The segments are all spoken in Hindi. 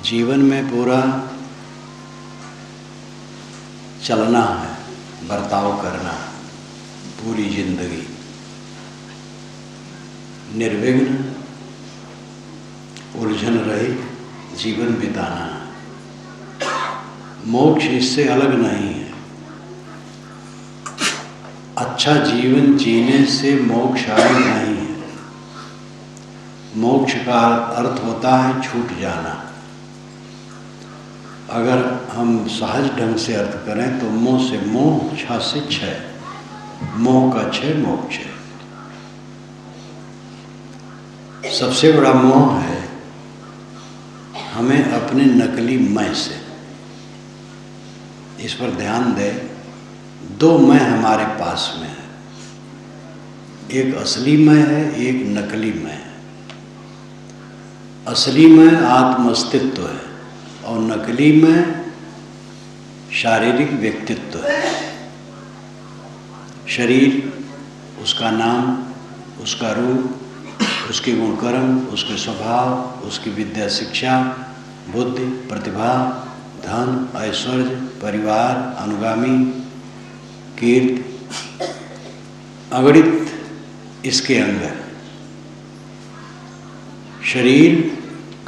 जीवन में पूरा चलना है, बर्ताव करना, पूरी जिंदगी निर्विघ्न उलझन रहित जीवन बिताना है। मोक्ष इससे अलग नहीं है। अच्छा जीवन जीने से मोक्ष अलग नहीं है। मोक्ष का अर्थ होता है छूट जाना। अगर हम सहज ढंग से अर्थ करें तो मोह से मोह, क्षय से क्षय, मोह का क्षय मोक्ष है। सबसे बड़ा मोह है हमें अपने नकली मैं से। इस पर ध्यान दें, दो मैं हमारे पास में है, एक असली मैं है, एक नकली मैं है। असली मैं आत्म अस्तित्व है और नकली में शारीरिक व्यक्तित्व है। शरीर, उसका नाम, उसका रूप, उसके गुण कर्म, उसके स्वभाव, उसकी विद्या शिक्षा, बुद्धि, प्रतिभा, धन, ऐश्वर्य, परिवार, अनुगामी, कीर्ति, अगणित इसके अंग है। शरीर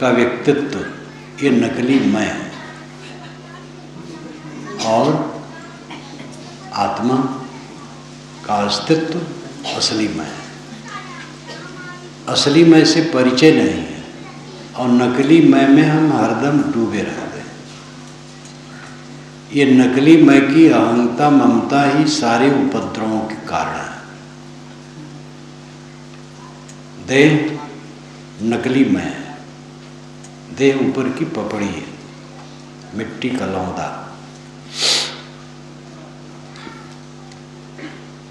का व्यक्तित्व ये नकली मैं है और आत्मा का अस्तित्व असली मैं है। असली मैं से परिचय नहीं है और नकली मैं में हम हरदम डूबे रहते हैं। ये नकली मैं की अहंता ममता ही सारे उपद्रवों के कारण है। देह नकली मैं है, देह ऊपर की पपड़ी है, मिट्टी का लौंदा।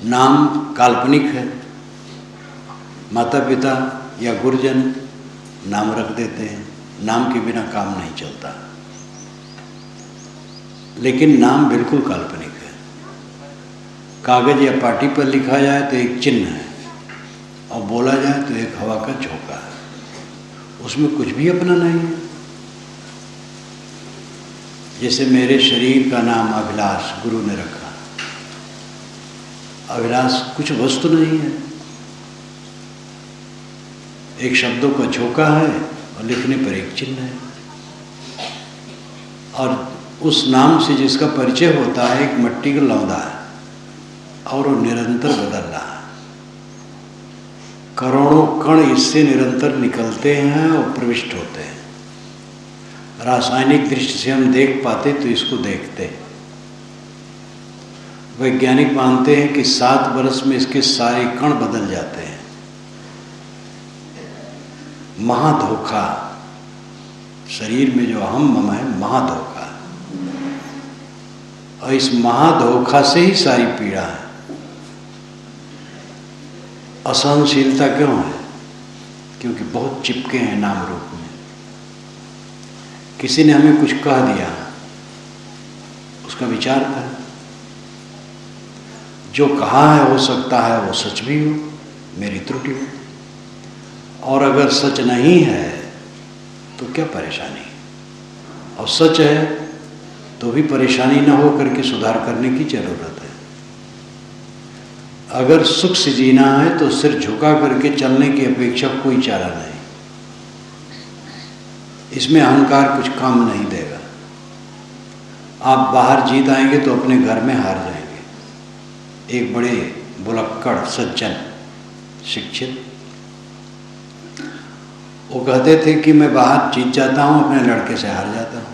नाम काल्पनिक है, माता पिता या गुरुजन नाम रख देते हैं, नाम के बिना काम नहीं चलता। लेकिन नाम बिल्कुल काल्पनिक है। कागज या पाटी पर लिखा जाए तो एक चिन्ह है और बोला जाए तो एक हवा का झोंका है। उसमें कुछ भी अपना नहीं है। जैसे मेरे शरीर का नाम अभिलाष गुरु ने रखा। अभिलाष कुछ वस्तु नहीं है, एक शब्दों का झोंका है और लिखने पर एक चिन्ह है। और उस नाम से जिसका परिचय होता है एक मिट्टी का लौंदा है और वो निरंतर बदल रहा है। करोड़ों कण इससे निरंतर निकलते हैं और प्रविष्ट होते हैं। रासायनिक दृष्टि से हम देख पाते तो इसको देखते। वैज्ञानिक मानते हैं कि 7 वर्ष में इसके सारे कण बदल जाते हैं। महाधोखा, शरीर में जो अहम मम है महाधोखा, और इस महाधोखा से ही सारी पीड़ा है। असहनशीलता क्यों है? क्योंकि बहुत चिपके हैं नाम रूप में। किसी ने हमें कुछ कह दिया, उसका विचार कर। जो कहा है हो सकता है वो सच भी हो, मेरी त्रुटि हो, और अगर सच नहीं है तो क्या परेशानी? और सच है तो भी परेशानी न हो करके सुधार करने की जरूरत है। अगर सुख से जीना है तो सिर झुका करके चलने की अपेक्षा कोई चारा नहीं। इसमें अहंकार कुछ काम नहीं देगा। आप बाहर जीत आएंगे तो अपने घर में हार जाएंगे। एक बड़े बुलक्कड़ सज्जन शिक्षित, वो कहते थे कि मैं बाहर जीत जाता हूँ, अपने लड़के से हार जाता हूँ।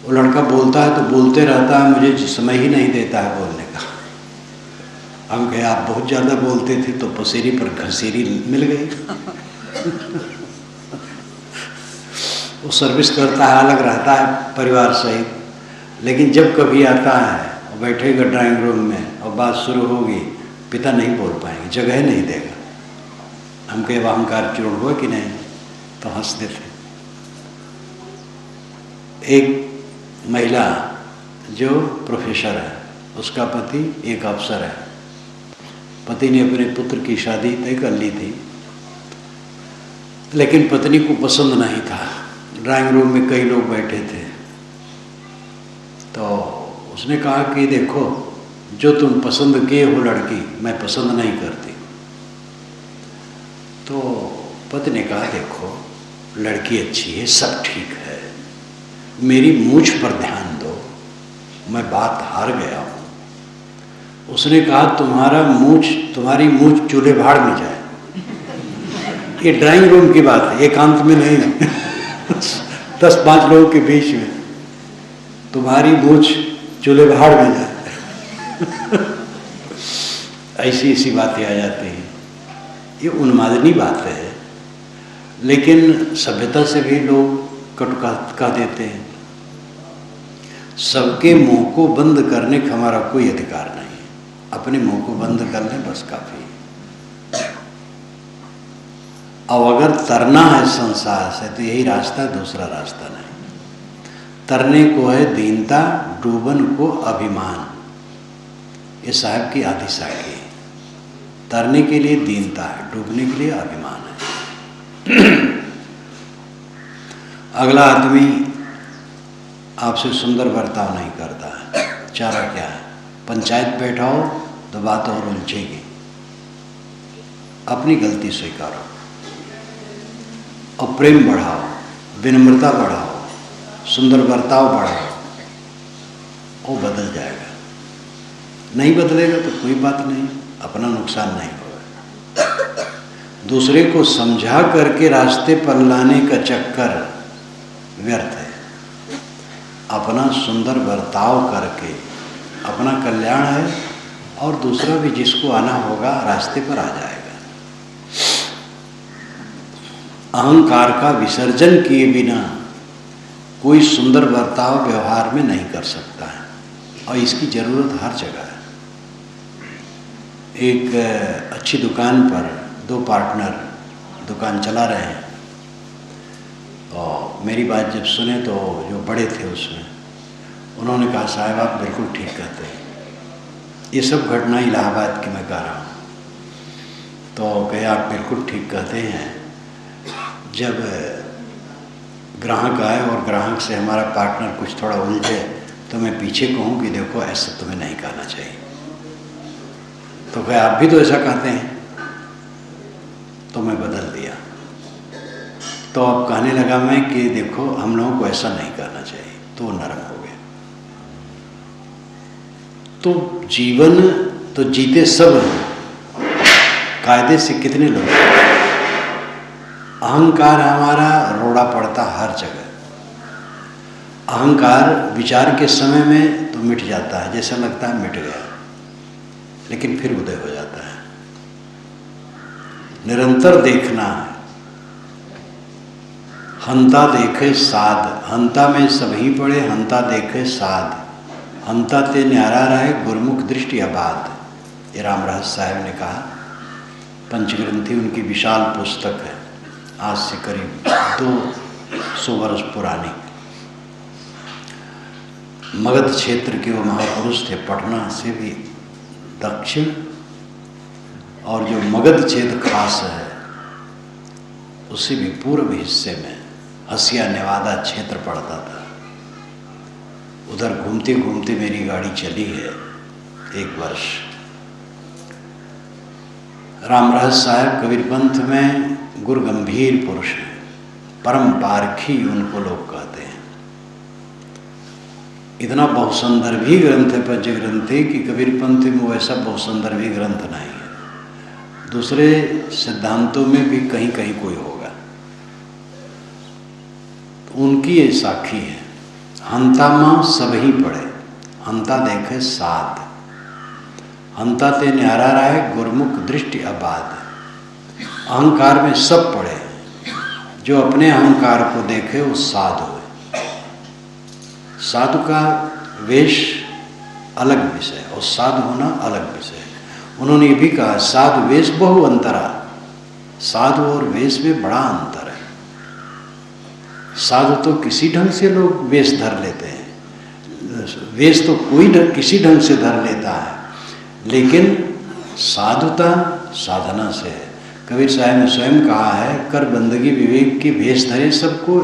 वो लड़का बोलता है तो बोलते रहता है, मुझे समय ही नहीं देता है बोलने का। हम कहे आप बहुत ज़्यादा बोलते थे तो पसेरी पर घसीरी मिल गई। वो सर्विस करता है, अलग रहता है परिवार सहित, लेकिन जब कभी आता है और बैठेगा ड्राइंग रूम में और बात शुरू होगी, पिता नहीं बोल पाएंगे, जगह नहीं देगा। हम कहे अहंकार चूर्ण हुआ कि नहीं, तो हंसते थे। एक महिला जो प्रोफेसर है, उसका पति एक अफसर है। पति ने अपने पुत्र की शादी तय कर ली थी। लेकिन पत्नी को पसंद नहीं था। ड्राइंग रूम में कई लोग बैठे थे, तो उसने कहा कि देखो, जो तुम पसंद किए हो लड़की मैं पसंद नहीं करती। तो पति ने कहा देखो, लड़की अच्छी है, सब ठीक है, मेरी मूंछ पर ध्यान दो, मैं बात हार गया हूँ। उसने कहा तुम्हारी मूंछ चूल्हे भाड़ में जाए। ये ड्राइंग रूम की बात है, एकांत में नहीं 10-5 लोगों के बीच में तुम्हारी मूंछ चूल्हे भाड़ में जाए। ऐसी बातें आ जाती हैं। ये उन्मादनी बात है, लेकिन सभ्यता से भी लोग कटु कह देते हैं। सबके मुंह को बंद करने का हमारा कोई अधिकार नहीं है, अपने मुंह को बंद कर लें बस काफी। अब अगर तरना है संसार से तो यही रास्ता है, दूसरा रास्ता नहीं। तरने को है दीनता, डूबन को अभिमान। ये साहब की आधी साखी है। तरने के लिए दीनता है, डूबने के लिए अभिमान है। अगला आदमी आपसे सुंदर बर्ताव नहीं करता है, चारा क्या है? पंचायत बैठाओ तो बात और उलझेगी। अपनी गलती स्वीकारो और प्रेम बढ़ाओ, विनम्रता बढ़ाओ, सुंदर बर्ताव बढ़ाओ, वो बदल जाएगा। नहीं बदलेगा तो कोई बात नहीं, अपना नुकसान नहीं होगा। दूसरे को समझा करके रास्ते पर लाने का चक्कर व्यर्थ है। अपना सुंदर बर्ताव करके अपना कल्याण है, और दूसरा भी जिसको आना होगा रास्ते पर आ जाएगा। अहंकार का विसर्जन किए बिना कोई सुंदर बर्ताव व्यवहार में नहीं कर सकता है, और इसकी जरूरत हर जगह है। एक अच्छी दुकान पर 2 पार्टनर दुकान चला रहे हैं, और मेरी बात जब सुने तो जो बड़े थे उसमें उन्होंने कहा साहब आप बिल्कुल ठीक कहते हैं, ये सब घटना इलाहाबाद की मैं कह रहा हूँ। तो कहे आप बिल्कुल ठीक कहते हैं, जब ग्राहक आए और ग्राहक से हमारा पार्टनर कुछ थोड़ा उलझे तो मैं पीछे कहूँ कि देखो ऐसा तुम्हें नहीं कहना चाहिए। तो कहे आप भी तो ऐसा कहते हैं। तो मैं बदल दिया, तो अब कहने लगा मैं कि देखो हम लोगों को ऐसा नहीं करना चाहिए, तो नरम हो गया। तो जीवन तो जीते सब हैं, कायदे से कितने लोग। अहंकार हमारा रोड़ा पड़ता हर जगह। अहंकार विचार के समय में तो मिट जाता है, जैसा लगता है मिट गया, लेकिन फिर उदय हो जाता है। निरंतर देखना है। हंता देखे साध, हंता में सभी पड़े, हंता देखे साध, हंता ते न्यारा रहे गुरमुख दृष्टि अबाध। ये रामराज साहब ने कहा। पंचग्रंथी उनकी विशाल पुस्तक है, आज से करीब 200 वर्ष पुरानी। मगध क्षेत्र के वो महापुरुष थे, पटना से भी दक्षिण, और जो मगध क्षेत्र खास है उससे भी पूर्व हिस्से में हसिया नेवादा क्षेत्र पड़ता था। उधर घूमते घूमते मेरी गाड़ी चली है 1 वर्ष। रामराज साहब कबीरपंथ में गुरु गंभीर पुरुष हैं, परम पारखी उनको लोग कहते हैं। इतना बहुसंदर्भी ग्रंथ है पंचग्रंथी कि कबीरपंथ में वैसा बहुसंदर्भी ग्रंथ नहीं है। दूसरे सिद्धांतों में भी कहीं कहीं कोई होगा। तो उनकी ये साखी है। हंता माँ सब ही पढ़े, हंता देखे साध, हंता ते न्यारा रहे गुरमुख दृष्टि अबाध। अहंकार में सब पढ़े, जो अपने अहंकार को देखे वो साधु है। साधु का वेश अलग विषय और साधु होना अलग विषय है। उन्होंने ये भी कहा साधु वेश बहु अंतरा, साधु और वेश में बड़ा अंतर है। साधु तो किसी ढंग से लोग वेश धर लेते हैं, वेश तो किसी ढंग से धर लेता है, लेकिन साधुता साधना से है। कबीर साहब ने स्वयं कहा है, कर बंदगी विवेक की भेष धरे सबको।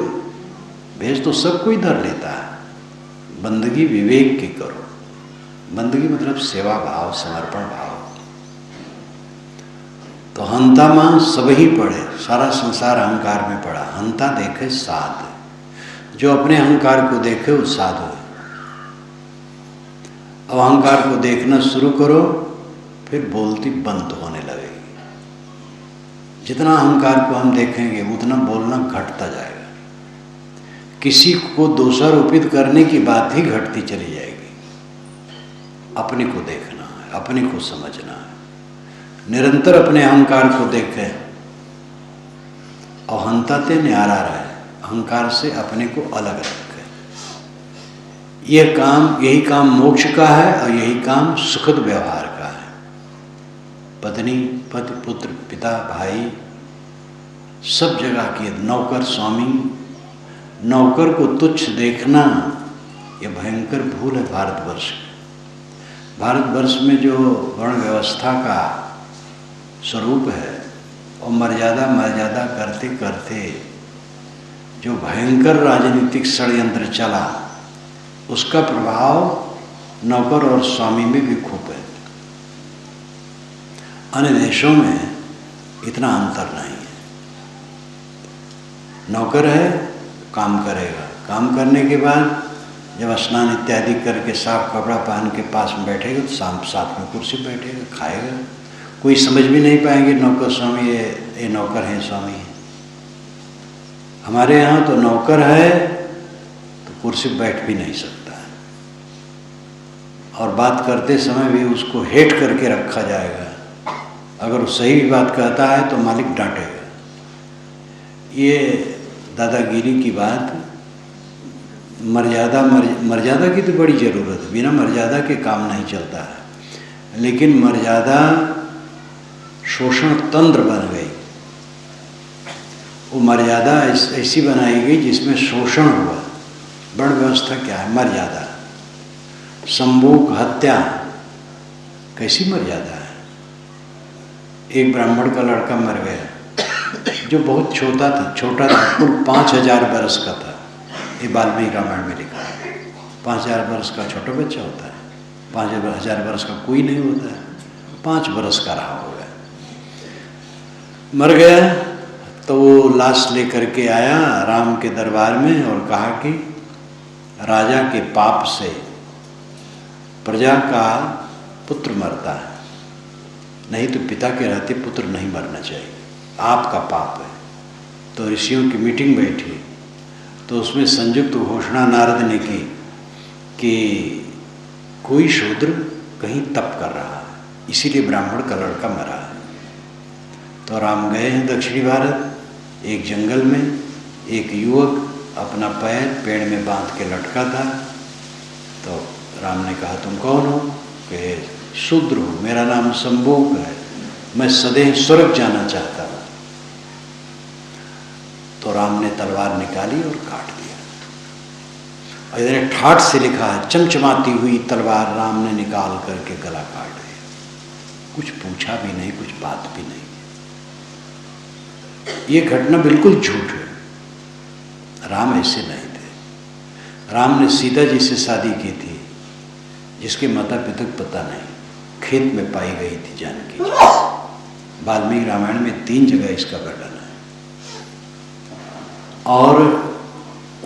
भेष तो सबको ही धर लेता है, बंदगी विवेक की करो। बंदगी मतलब सेवा भाव, समर्पण भाव। तो हंता मां सब ही पड़े, सारा संसार अहंकार में पड़ा। हंता देखे साध, जो अपने अहंकार को देखे वो साधु है। अब अहंकार को देखना शुरू करो, फिर बोलती बंद होने लगेगी। जितना अहंकार को हम देखेंगे उतना बोलना घटता जाएगा। किसी को दोषारोपित करने की बात ही घटती चली जाएगी। अपने को देखना है, अपने को समझना है। निरंतर अपने अहंकार को देखें और हंताते न्यारा रहे, अहंकार से अपने को अलग रखें। यही काम मोक्ष का है और यही काम सुखद व्यवहार का है। पत्नी, पति, पुत्र, पिता, भाई, सब जगह की नौकर, स्वामी। नौकर को तुच्छ देखना ये भयंकर भूल है भारतवर्ष में। भारतवर्ष में जो वर्ण व्यवस्था का स्वरूप है और मर्यादा करते करते जो भयंकर राजनीतिक षड्यंत्र चला, उसका प्रभाव नौकर और स्वामी में भी खूब है। अन्य देशों में इतना अंतर नहीं है। नौकर है, काम करेगा, काम करने के बाद जब स्नान इत्यादि करके साफ कपड़ा पहन के पास में बैठेगा तो साथ में कुर्सी पर बैठेगा, खाएगा। कोई समझ भी नहीं पाएंगे नौकर स्वामी ये नौकर है, स्वामी है। हमारे यहाँ तो नौकर है तो कुर्सी पर बैठ भी नहीं सकता है, और बात करते समय भी उसको हेट करके रखा जाएगा। अगर वो सही भी बात कहता है तो मालिक डांटेगा। ये दादागिरी की बात। मर्यादा की तो बड़ी ज़रूरत है, बिना मर्यादा के काम नहीं चलता है। लेकिन मर्यादा शोषण तंत्र बन गई। वो मर्यादा ऐसी बनाई गई जिसमें शोषण हुआ। वर्ण व्यवस्था क्या है? मर्यादा। संभोग, हत्या कैसी मर्यादा है? एक ब्राह्मण का लड़का मर गया जो बहुत छोटा था, कुल 5000 वर्ष का था। ये वाल्मीकि रामायण में लिखा है। 5000 वर्ष का छोटा बच्चा होता है, 5000 वर्ष का कोई नहीं होता है। 5 वर्ष का रहा होगा, मर गया। तो वो लाश लेकर के आया राम के दरबार में और कहा कि राजा के पाप से प्रजा का पुत्र मरता है, नहीं तो पिता के रहते पुत्र नहीं मरना चाहिए, आपका पाप है। तो ऋषियों की मीटिंग बैठी तो उसमें संयुक्त घोषणा नारद ने की कि कोई शूद्र कहीं तप कर रहा है, इसीलिए ब्राह्मण का लड़का मरा है। तो राम गए हैं दक्षिणी भारत। एक जंगल में एक युवक अपना पैर पेड़ में बांध के लटका था। तो राम ने कहा तुम कौन हो? कि शूद्र हूँ, मेरा नाम संभोग है, मैं सदैव स्वर्ग जाना चाहता हूँ। तो राम ने तलवार निकाली और काट दिया। और इधर ठाठ से लिखा है, चमचमाती हुई तलवार राम ने निकाल करके गला काट दिया। कुछ पूछा भी नहीं, कुछ बात भी नहीं। ये घटना बिल्कुल झूठ है। राम ऐसे नहीं थे। राम ने सीता जी से शादी की थी, जिसके माता पिता को पता नहीं, खेत में पाई गई थी जानकी। वाल्मीकि रामायण में 3 जगह इसका वर्णन है। और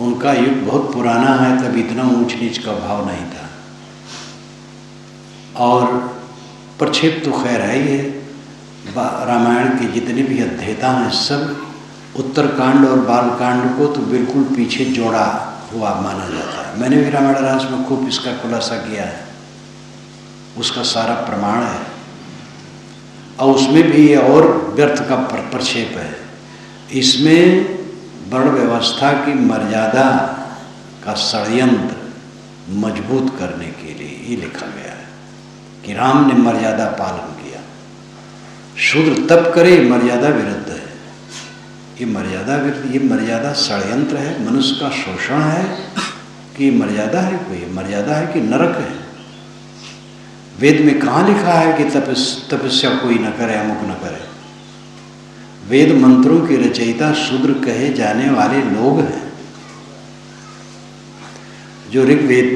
उनका युग बहुत पुराना है, तब इतना ऊंच नीच का भाव नहीं था। और प्रक्षेप तो खैर है ही है। रामायण के जितने भी अध्येता हैं सब उत्तरकांड और बालकांड को तो बिल्कुल पीछे जोड़ा हुआ माना जाता है। मैंने भी रामायण रस में खूब इसका खुलासा किया है, उसका सारा प्रमाण है। और उसमें भी और व्यर्थ का प्रक्षेप है। इसमें वर्ण व्यवस्था की मर्यादा का षड्यंत्र मजबूत करने के लिए ये लिखा गया है कि राम ने मर्यादा पालन किया। शूद्र तप करे, मर्यादा विरुद्ध है। ये मर्यादा षड्यंत्र है, मनुष्य का शोषण है। कि मर्यादा है कोई? मर्यादा है कि नरक है? वेद में कहाँ लिखा है कि तपस्या कोई न करे, अमुक न करे? वेद मंत्रों की रचयिता शूद्र कहे जाने वाले लोग हैं। जो ऋग्वेद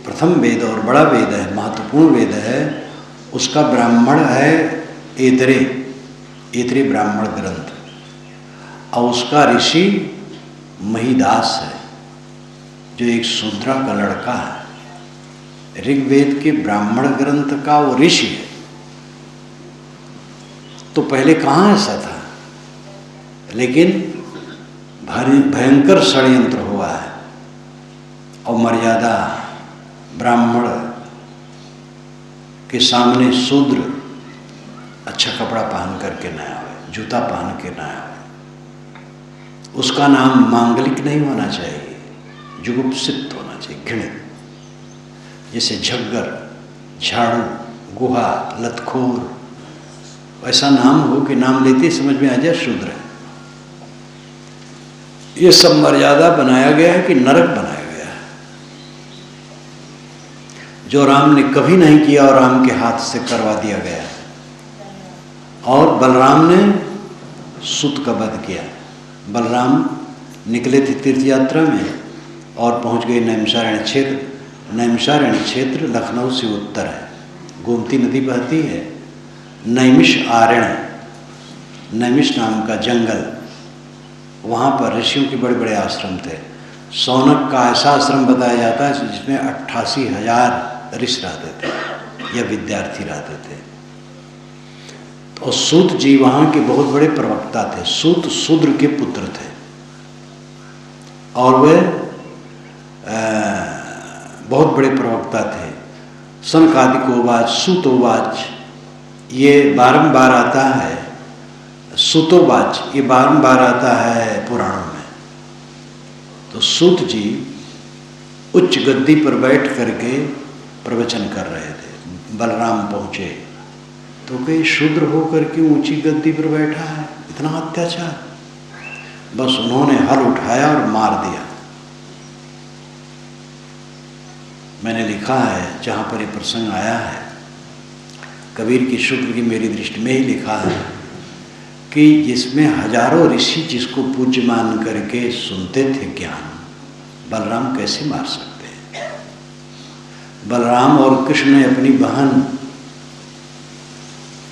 प्रथम वेद और बड़ा वेद है, महत्वपूर्ण वेद है, उसका ब्राह्मण है ऐतरेय ब्राह्मण ग्रंथ, और उसका ऋषि महिदास है जो एक शूद्रा का लड़का है। ऋग्वेद के ब्राह्मण ग्रंथ का वो ऋषि है। तो पहले कहाँ ऐसा था, लेकिन भयंकर षड्यंत्र हुआ है और मर्यादा ब्राह्मण के सामने शूद्र अच्छा कपड़ा पहन करके न आवे, जूता पहन के न आवे। उसका नाम मांगलिक नहीं होना चाहिए, जुगुप्सित होना चाहिए, घृणित। जैसे झग्गर, झाड़ू, गुहा, लतखोर, ऐसा नाम हो कि नाम लेते ही समझ में आ जाए शूद्र है। ये सब मर्यादा बनाया गया है कि नरक बनाया गया है, जो राम ने कभी नहीं किया और राम के हाथ से करवा दिया गया है। और बलराम ने सूत का वध किया। बलराम निकले थे तीर्थ यात्रा में और पहुंच गए नैमिषारण्य क्षेत्र। नैमिषारण्य क्षेत्र लखनऊ से उत्तर है, गोमती नदी बहती है। नैमिष आरण्य, नैमिष नाम का जंगल, वहाँ पर ऋषियों के बड़े बड़े आश्रम थे। सौनक का ऐसा आश्रम बताया जाता है जिसमें 88,000 ऋषि रहते थे या विद्यार्थी रहते थे। और सूत जी वहाँ के बहुत बड़े प्रवक्ता थे। सूत शूद्र के पुत्र थे और वे बहुत बड़े प्रवक्ता थे। सनकादिकोवाच, सूतोवाच, ये बारंबार आता है। सूतोवाच ये बारंबार आता है पुराणों में। तो सूत जी उच्च गद्दी पर बैठ करके प्रवचन कर रहे थे। बलराम पहुँचे तो कहीं शूद्र होकर के ऊंची गद्दी पर बैठा है, इतना अत्याचार। बस उन्होंने हल उठाया और मार दिया। मैंने लिखा है जहाँ पर ये प्रसंग आया है, कबीर की शुक्र की मेरी दृष्टि में ही लिखा है कि जिसमें हजारों ऋषि जिसको पूज्य मान करके सुनते थे ज्ञान, बलराम कैसे मार सकते हैं। बलराम और कृष्ण ने अपनी बहन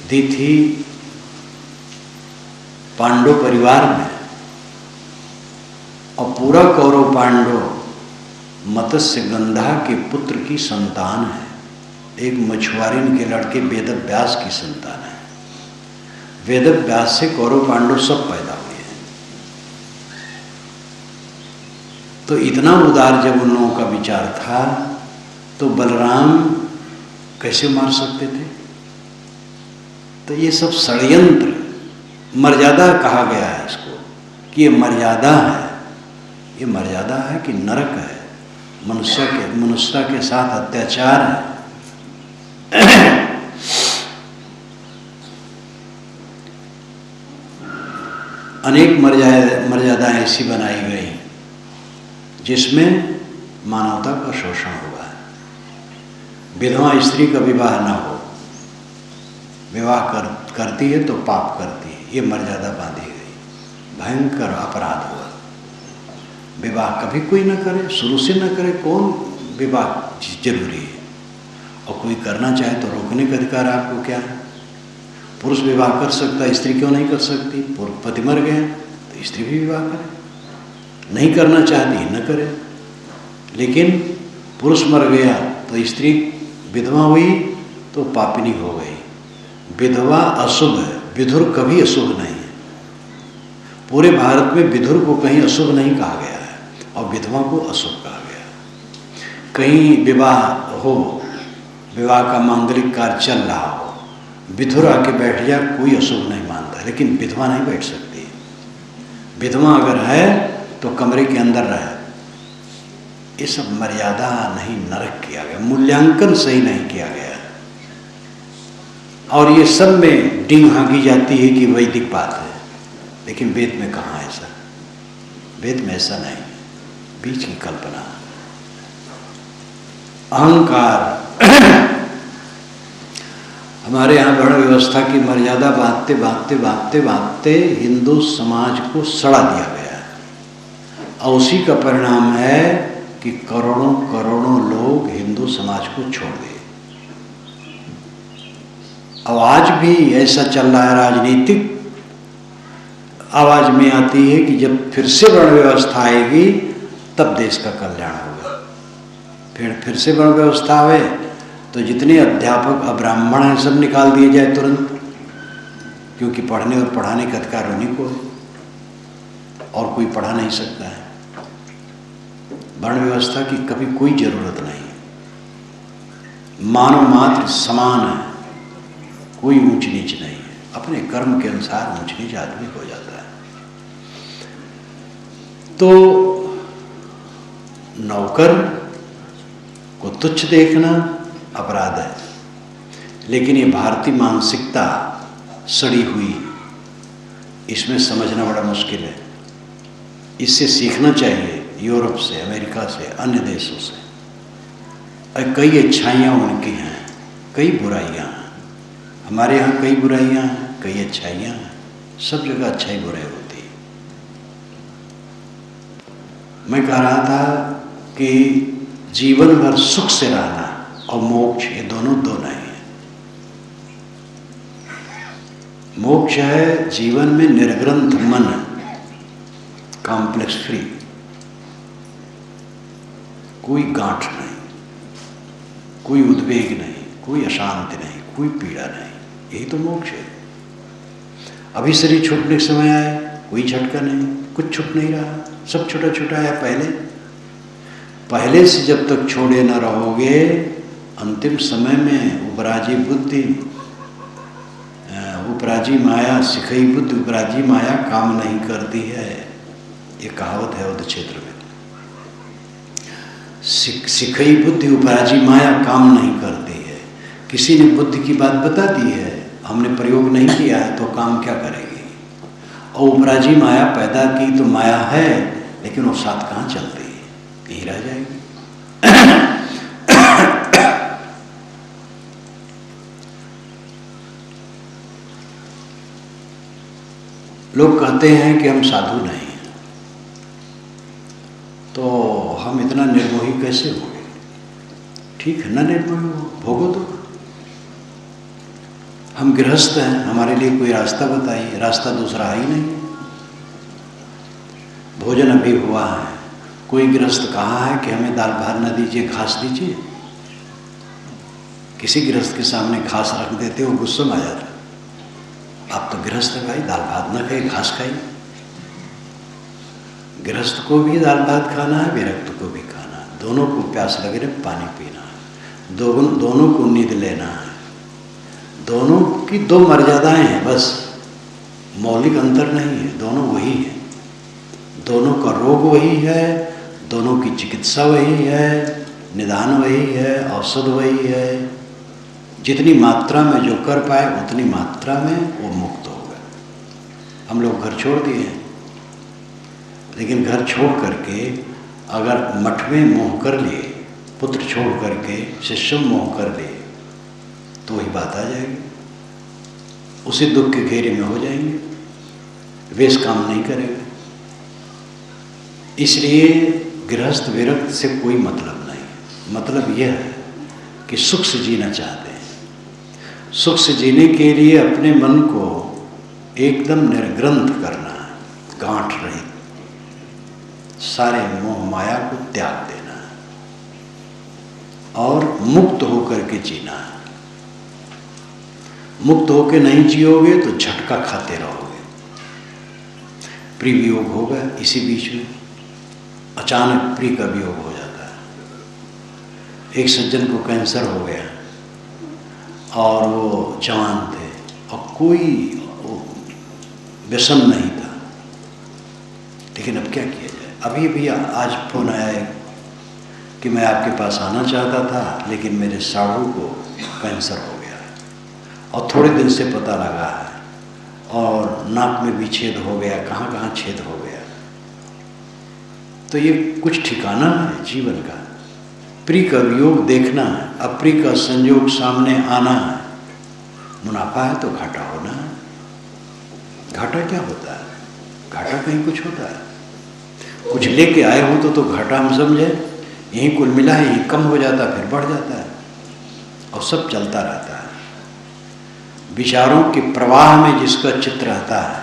दी थी पांडव परिवार में, और पूरा कौरव पांडव मत्स्य गंधा के पुत्र की संतान है। एक मछुआरिन के लड़के वेदव्यास की संतान है। वेदव्यास से कौरव पांडव सब पैदा हुए हैं। तो इतना उदार जब उन लोगों का विचार था तो बलराम कैसे मार सकते थे। तो ये सब षड्यंत्र, मर्यादा कहा गया है इसको कि ये मर्यादा है। ये मर्यादा है कि नरक है, मनुष्य के साथ अत्याचार है। अनेक मर्यादाएं ऐसी बनाई गई जिसमें मानवता का शोषण हुआ है। विधवा स्त्री का विवाह न हो, विवाह करती है तो पाप करती है, ये मर्यादा बांधी गई। भयंकर अपराध हुआ। विवाह कभी कोई न करे, शुरू से न करे। कौन विवाह जरूरी है, और कोई करना चाहे तो रोकने का अधिकार आपको क्या है। पुरुष विवाह कर सकता है, स्त्री क्यों नहीं कर सकती। पति मर गए तो स्त्री भी विवाह करे, नहीं करना चाहती न करे। लेकिन पुरुष मर गया तो स्त्री विधवा हुई तो पापिनी हो गई। विधवा अशुभ है, विधुर कभी अशुभ नहीं है। पूरे भारत में विधुर को कहीं अशुभ नहीं कहा गया है और विधवा को अशुभ कहा गया। कहीं विवाह हो, विवाह का मांगलिक कार्य चल रहा हो, विधुर आके बैठ जाए, कोई अशुभ नहीं मानता। लेकिन विधवा नहीं बैठ सकती। विधवा अगर है तो कमरे के अंदर रहे। ये सब मर्यादा नहीं, नरक किया गया, मूल्यांकन सही नहीं किया गया। और ये सब में डींग हाँकी जाती है कि वैदिक बात है, लेकिन वेद में कहाँ ऐसा। वेद में ऐसा नहीं, बीच की कल्पना। अहंकार हमारे यहाँ वर्ण व्यवस्था की मर्यादा बांधते बांधते बांधते बांधते हिंदू समाज को सड़ा दिया गया है, और उसी का परिणाम है कि करोड़ों करोड़ों लोग हिंदू समाज को छोड़ गए। अब आज भी ऐसा चल रहा है, राजनीतिक आवाज में आती है कि जब फिर से वर्ण व्यवस्था आएगी तब देश का कल्याण होगा। फिर से वर्ण व्यवस्था आवे तो जितने अध्यापक अब्राह्मण हैं सब निकाल दिए जाए तुरंत, क्योंकि पढ़ने और पढ़ाने का अधिकार उन्हीं को है और कोई पढ़ा नहीं सकता है। वर्ण व्यवस्था की कभी कोई जरूरत नहीं, मानव मात्र समान है, कोई ऊंच नीच नहीं है, अपने कर्म के अनुसार ऊंच नीच आदमी हो जाता है। तो नौकर को तुच्छ देखना अपराध है, लेकिन ये भारतीय मानसिकता सड़ी हुई, इसमें समझना बड़ा मुश्किल है। इससे सीखना चाहिए यूरोप से, अमेरिका से, अन्य देशों से। और कई अच्छाइयाँ उनकी हैं, कई बुराइयाँ हैं। हमारे यहाँ कई बुराइयाँ हैं, कई अच्छाइयाँ हैं। सब जगह अच्छाई बुराई होती है। मैं कह रहा था कि जीवन भर सुख से रहना और मोक्ष, ये दोनों दो नहीं है। मोक्ष है जीवन में निर्ग्रंथ मन, कॉम्प्लेक्स फ्री, कोई गांठ नहीं, कोई उद्वेग नहीं, कोई अशांति नहीं, कोई पीड़ा नहीं, यही तो मोक्ष है। अभी शरीर छूटने के समय आए, कोई झटका नहीं, कुछ छूट नहीं रहा, सब छोटा छोटा है। पहले से जब तक छोड़े न रहोगे, अंतिम समय में उपराजी बुद्धि, उपराजी माया, सिखई बुद्धि उपराजी माया काम नहीं करती है, ये कहावत है उधर क्षेत्र में। सिखई बुद्धि उपराजी माया काम नहीं करती है। किसी ने बुद्धि की बात बता दी है, हमने प्रयोग नहीं किया है, तो काम क्या करेगी? और उपराजी माया पैदा की तो माया है, लेकिन वो साथ कहाँ चलती है, यहीं रह जाएगी। लोग कहते हैं कि हम साधु नहीं हैं, तो हम इतना निर्मोही कैसे होंगे? ठीक है, न निर्मोही हो, भोगो तो। हम गृहस्थ हैं, हमारे लिए कोई रास्ता बताइए, रास्ता दूसरा है ही नहीं। भोजन अभी हुआ है, कोई गृहस्थ कहा है कि हमें दाल भात न दीजिए, घास दीजिए? किसी गृहस्थ के सामने घास रख देते हो, गुस्सा में आ जाता। आप तो गृहस्थ है भाई, दाल भात न खाइए, घास खाइए। गृहस्थ को भी दाल भात खाना है, विरक्त को भी खाना है, दोनों को प्यास लगे रहे पानी पीना है, दोनों को नींद लेना है। दोनों की दो मर्यादाएं हैं बस, मौलिक अंतर नहीं है, दोनों वही है। दोनों का रोग वही है, दोनों की चिकित्सा वही है, निदान वही है, औषध वही है। जितनी मात्रा में जो कर पाए उतनी मात्रा में वो मुक्त होगा। हम लोग घर छोड़ दिए हैं, लेकिन घर छोड़ करके अगर मठ में मोह कर लिए, पुत्र छोड़ करके शिष्य मोह कर लिए, तो वही बात आ जाएगी, उसी दुख के घेरे में हो जाएंगे, वेश काम नहीं करेगा। इसलिए गृहस्थ विरक्त से कोई मतलब नहीं। मतलब यह है कि सुख से जीना चाहते हैं। सुख से जीने के लिए अपने मन को एकदम निर्ग्रंथ करना है, गांठ रहित, सारे मोह माया को त्याग देना है और मुक्त होकर के जीना है। मुक्त होकर नहीं जियोगे तो झटका खाते रहोगे। प्रिय वियोग होगा, इसी बीच में अचानक प्रिय का वियोग हो जाता है। एक सज्जन को कैंसर हो गया और वो जवान थे और कोई व्यसन नहीं था, लेकिन अब क्या किया जाए। अभी भी आज फोन आया है कि मैं आपके पास आना चाहता था, लेकिन मेरे साढ़ू को कैंसर हो गया और थोड़े दिन से पता लगा है, और नाक में भी छेद हो गया, कहाँ कहाँ छेद हो गया। तो ये कुछ ठिकाना है जीवन का। प्रिय का वियोग देखना है, अप्रिय का संयोग सामने आना है, मुनाफा है तो घाटा होना है। घाटा क्या होता है? घाटा कहीं कुछ होता है? कुछ लेके आए हो तो घाटा हम समझे, यहीं कुल मिला है, यहीं कम हो जाता है, फिर बढ़ जाता है और सब चलता रहता है। विचारों के प्रवाह में जिसका चित्त रहता है,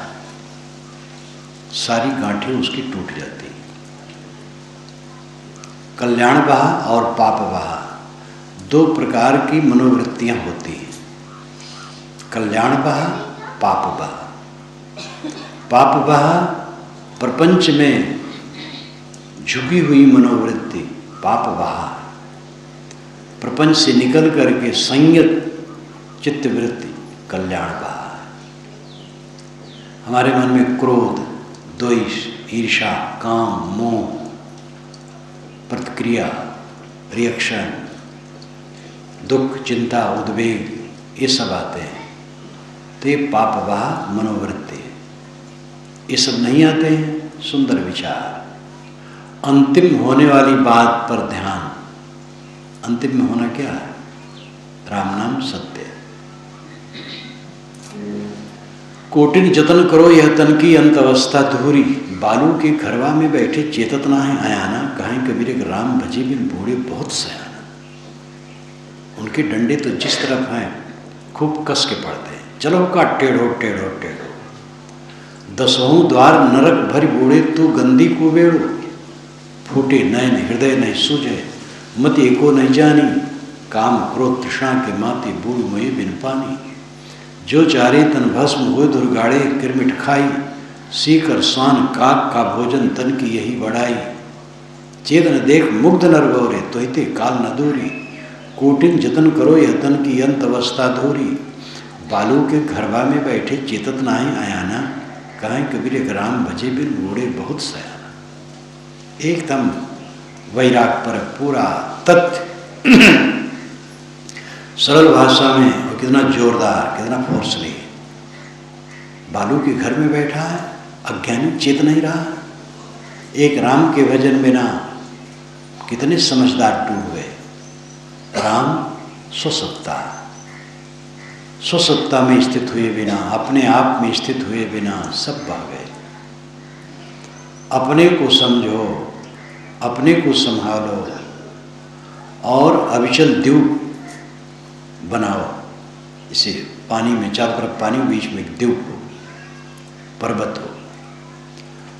सारी गांठें उसकी टूट जाती हैं। कल्याण बहा और पाप बहा, दो प्रकार की मनोवृत्तियां होती हैं। कल्याण बहा, पाप बहा। पाप बहा प्रपंच में झुकी हुई मनोवृत्ति, पाप बहा प्रपंच से निकल करके संयत चित्तवृत्ति, कल्याण बहा। हमारे मन में क्रोध, द्वेष, ईर्ष्या, काम, मोह, प्रतिक्रिया, रिएक्शन, दुख, चिंता, उद्वेग, ये सब आते हैं, तो ये पाप बहा मनोवृत्ति है। ये सब नहीं आते हैं सुंदर विचार, अंतिम होने वाली बात पर ध्यान। अंतिम में होना क्या है? राम नाम सत्य। कोटिन जतन करो यह तन की अंत अवस्था धूरी, बालू के घरवा में बैठे चेतत ना है आयाना, कहें कबीर एक राम भजी बिन बूढ़े बहुत सयाना। उनके डंडे तो जिस तरफ हैं खूब कस के पड़ते हैं, चलो का टेढ़ो टेढ़ो टेढ़ो, दसों द्वार नरक भरी बूढ़े तू गंदी कुबेड़ो, फूटे नयन हृदय नहीं सूझे, मत एको नहीं जानी, काम क्रोध तृष्णा के माते बूढ़ मोए बिन पानी, जो चारे तन भस्म हुए दुर्गाड़े किरमिट खाई, सीकर स्वान काक का भोजन तन की यही बढ़ाई, चेतन देख मुग्ध नर गौरे तोहिते काल न दूरी, कोटिन जतन करो यह तन की अंत अवस्था धूरी, बालू के घरवा में बैठे चेतत नाही आयाना, कहें कबीर एक राम भजे बिन बूढ़े बहुत सयाना। एकदम वैराग पर पूरा तथ्य सरल भाषा में, और कितना जोरदार, कितना फोर्सली। बालू के घर में बैठा है, अज्ञानी, चेत नहीं रहा। एक राम के भजन बिना कितने समझदार टूट गए। राम स्वसत्ता, स्वसत्ता में स्थित हुए बिना, अपने आप में स्थित हुए बिना सब बह गए। अपने को समझो, अपने को संभालो और अविचल द्वीप बनाओ। इसे पानी में चारों तरफ पानी, बीच में एक द्वीप हो, पर्वत हो,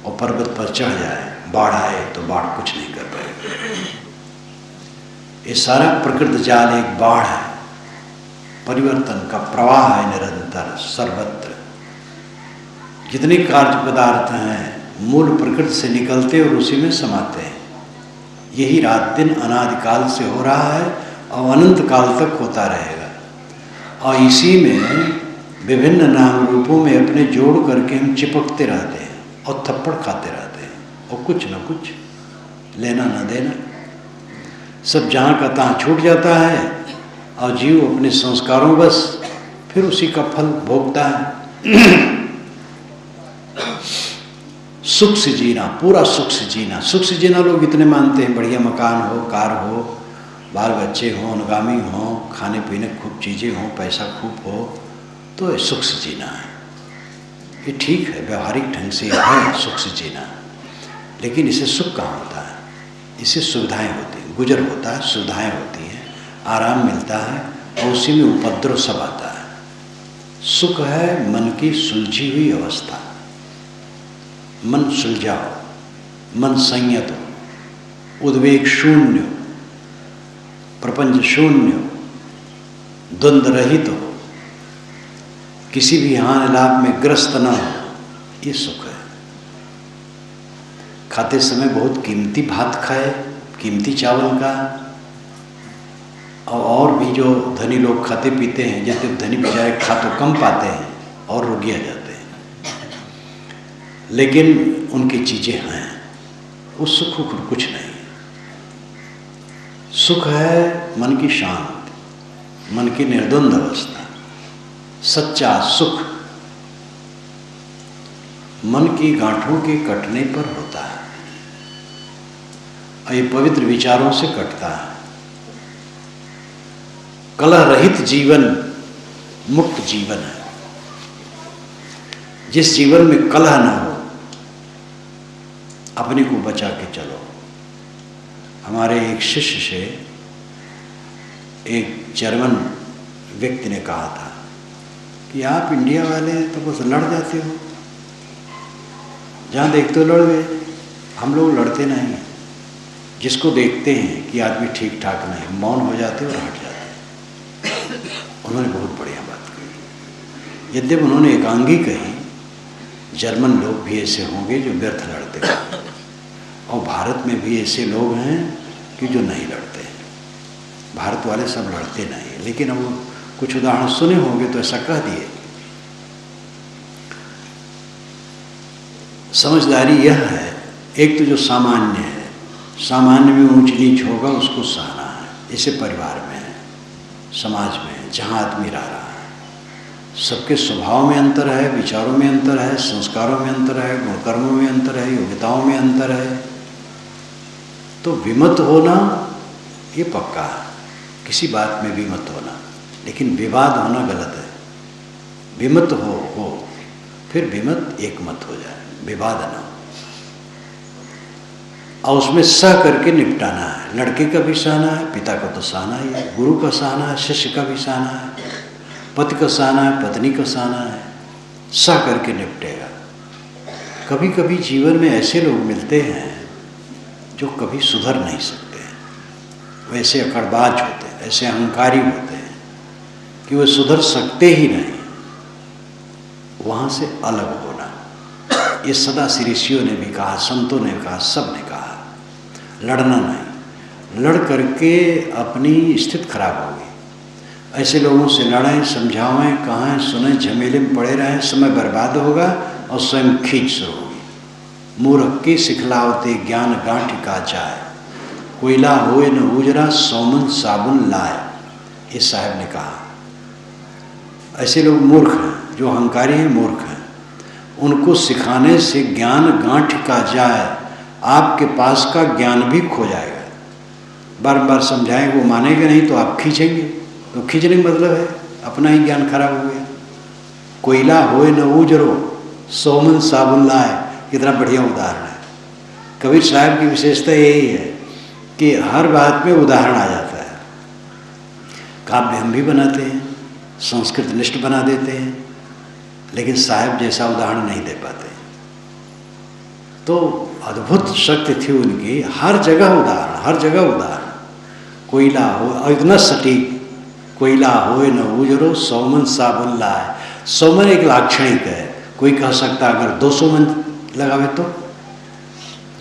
और पर्वत पर चढ़ जाए, बाढ़ आए तो बाढ़ कुछ नहीं कर पाएगी। ये सारा प्रकृति जाल एक बाढ़ है, परिवर्तन का प्रवाह है निरंतर सर्वत्र। जितने कार्य पदार्थ हैं मूल प्रकृति से निकलते और उसी में समाते हैं। यही रात दिन अनादिकाल से हो रहा है और अनंत काल तक होता रहेगा। और इसी में विभिन्न नाम रूपों में अपने जोड़ करके हम चिपकते रहते हैं और थप्पड़ खाते रहते हैं, और कुछ न कुछ लेना न देना, सब जहाँ का तहाँ छूट जाता है और जीव अपने संस्कारों बस फिर उसी का फल भोगता है। सुख से जीना, पूरा सुख से जीना। सुख से जीना लोग इतने मानते हैं, बढ़िया मकान हो, कार हो, बाल बच्चे हों, अनुगामी हों, खाने पीने खूब चीज़ें हों, पैसा खूब हो, तो ये सुख से जीना है। ये ठीक है, व्यवहारिक ढंग से है सुख से जीना, लेकिन इसे सुख कहाँ होता है? इससे सुविधाएं होती हैं, गुजर होता है, सुविधाएं होती हैं, आराम मिलता है, और उसी में उपद्रव सब आता है। सुख है मन की सुलझी हुई अवस्था, मन सुलझाओ, मन संयत हो, उद्वेग शून्य, प्रपंच शून्य, द्वंद्व रहित हो, किसी भी हानि लाभ में ग्रस्त न हो, ये सुख है। खाते समय बहुत कीमती भात खाए, कीमती चावल का, और भी जो धनी लोग खाते पीते हैं, जैसे धनी बजाय खा तो कम पाते हैं और रोगिया जाते हैं, लेकिन उनकी चीज़ें हैं, उस सुख को कुछ नहीं। सुख है मन की शांति, मन की निर्द्वंद अवस्था। सच्चा सुख मन की गांठों के कटने पर होता है, और ये पवित्र विचारों से कटता है। कलह रहित जीवन, मुक्त जीवन है, जिस जीवन में कलह न हो, अपने को बचा के चलो। हमारे एक शिष्य से एक जर्मन व्यक्ति ने कहा था कि आप इंडिया वाले तो बस लड़ जाते हो, जहाँ देखते हो लड़ गए, हम लोग लड़ते नहीं हैं। जिसको देखते हैं कि आदमी ठीक ठाक नहीं, मौन हो जाते और हट जाते हैं। उन्होंने बहुत बढ़िया बात कही। यद्यपि उन्होंने एकांगी कही, जर्मन लोग भी ऐसे होंगे जो व्यर्थ लड़ते हैं, और भारत में भी ऐसे लोग हैं कि जो नहीं लड़ते हैं। भारत वाले सब लड़ते नहीं, लेकिन अब कुछ उदाहरण सुने होंगे तो ऐसा कह दिए। समझदारी यह है, एक तो जो सामान्य है, सामान्य में ऊंच नीच होगा उसको सहना है। जैसे परिवार में है, समाज में है, जहाँ आदमी रह रहा है, सबके स्वभाव में अंतर है, विचारों में अंतर है, संस्कारों में अंतर है, गुणकर्मों में अंतर है, योग्यताओं में अंतर है। तो विमत होना ये पक्का है, किसी बात में विमत होना, लेकिन विवाद होना गलत है। विमत हो फिर विमत एक मत हो जाए, विवाद ना हो, और उसमें सह करके निपटाना है। लड़के का भी सहना है, पिता का तो सहना ही है, गुरु का सहना है, शिष्य का भी सहना है, पति का सहना है, पत्नी का सहना है, सह करके निपटेगा। कभी कभी जीवन में ऐसे लोग मिलते हैं जो कभी सुधर नहीं सकते हैं, वैसे अकड़बाज होते हैं, ऐसे अहंकारी होते हैं कि वे सुधर सकते ही नहीं। वहाँ से अलग होना, ये सदा श्री ऋषियों ने भी कहा, संतों ने कहा, सब ने कहा, लड़ना नहीं। लड़ करके अपनी स्थिति खराब होगी। ऐसे लोगों से लड़ें, समझावें, कहें, सुनें, झमेले में पड़े रहें, समय बर्बाद होगा और स्वयं खींच शुरू होगी। मूर्ख की सिखलावते ज्ञान गांठ का जाए, कोयला होए न उजरा, सौमन साबुन लाए, ये साहब ने कहा। ऐसे लोग मूर्ख हैं, जो अहंकारी हैं, मूर्ख हैं। उनको सिखाने से ज्ञान गांठ का जाए, आपके पास का ज्ञान भी खो जाएगा। बार बार समझाएं, वो मानेगा नहीं तो आप खींचेंगे, तो खींचने का मतलब है अपना ही ज्ञान खराब हो गया। कोयला होए न उजरो, सौमन साबुन लाए, कितना बढ़िया उदाहरण है। कबीर साहब की विशेषता यही है कि हर बात में उदाहरण आ जाता है। काव्य हम भी बनाते हैं, संस्कृत लिस्ट बना देते हैं, लेकिन साहब जैसा उदाहरण नहीं दे पाते। तो अद्भुत शक्ति थी उनकी, हर जगह उदाहरण, हर जगह उदाहरण। कोयला हो, और इतना सटीक, कोयला होए न उजरो, सौमन साबुन लाए। सौमन एक लाक्षणिक है, कोई कह सकता अगर 2 सौमन लगावे तो।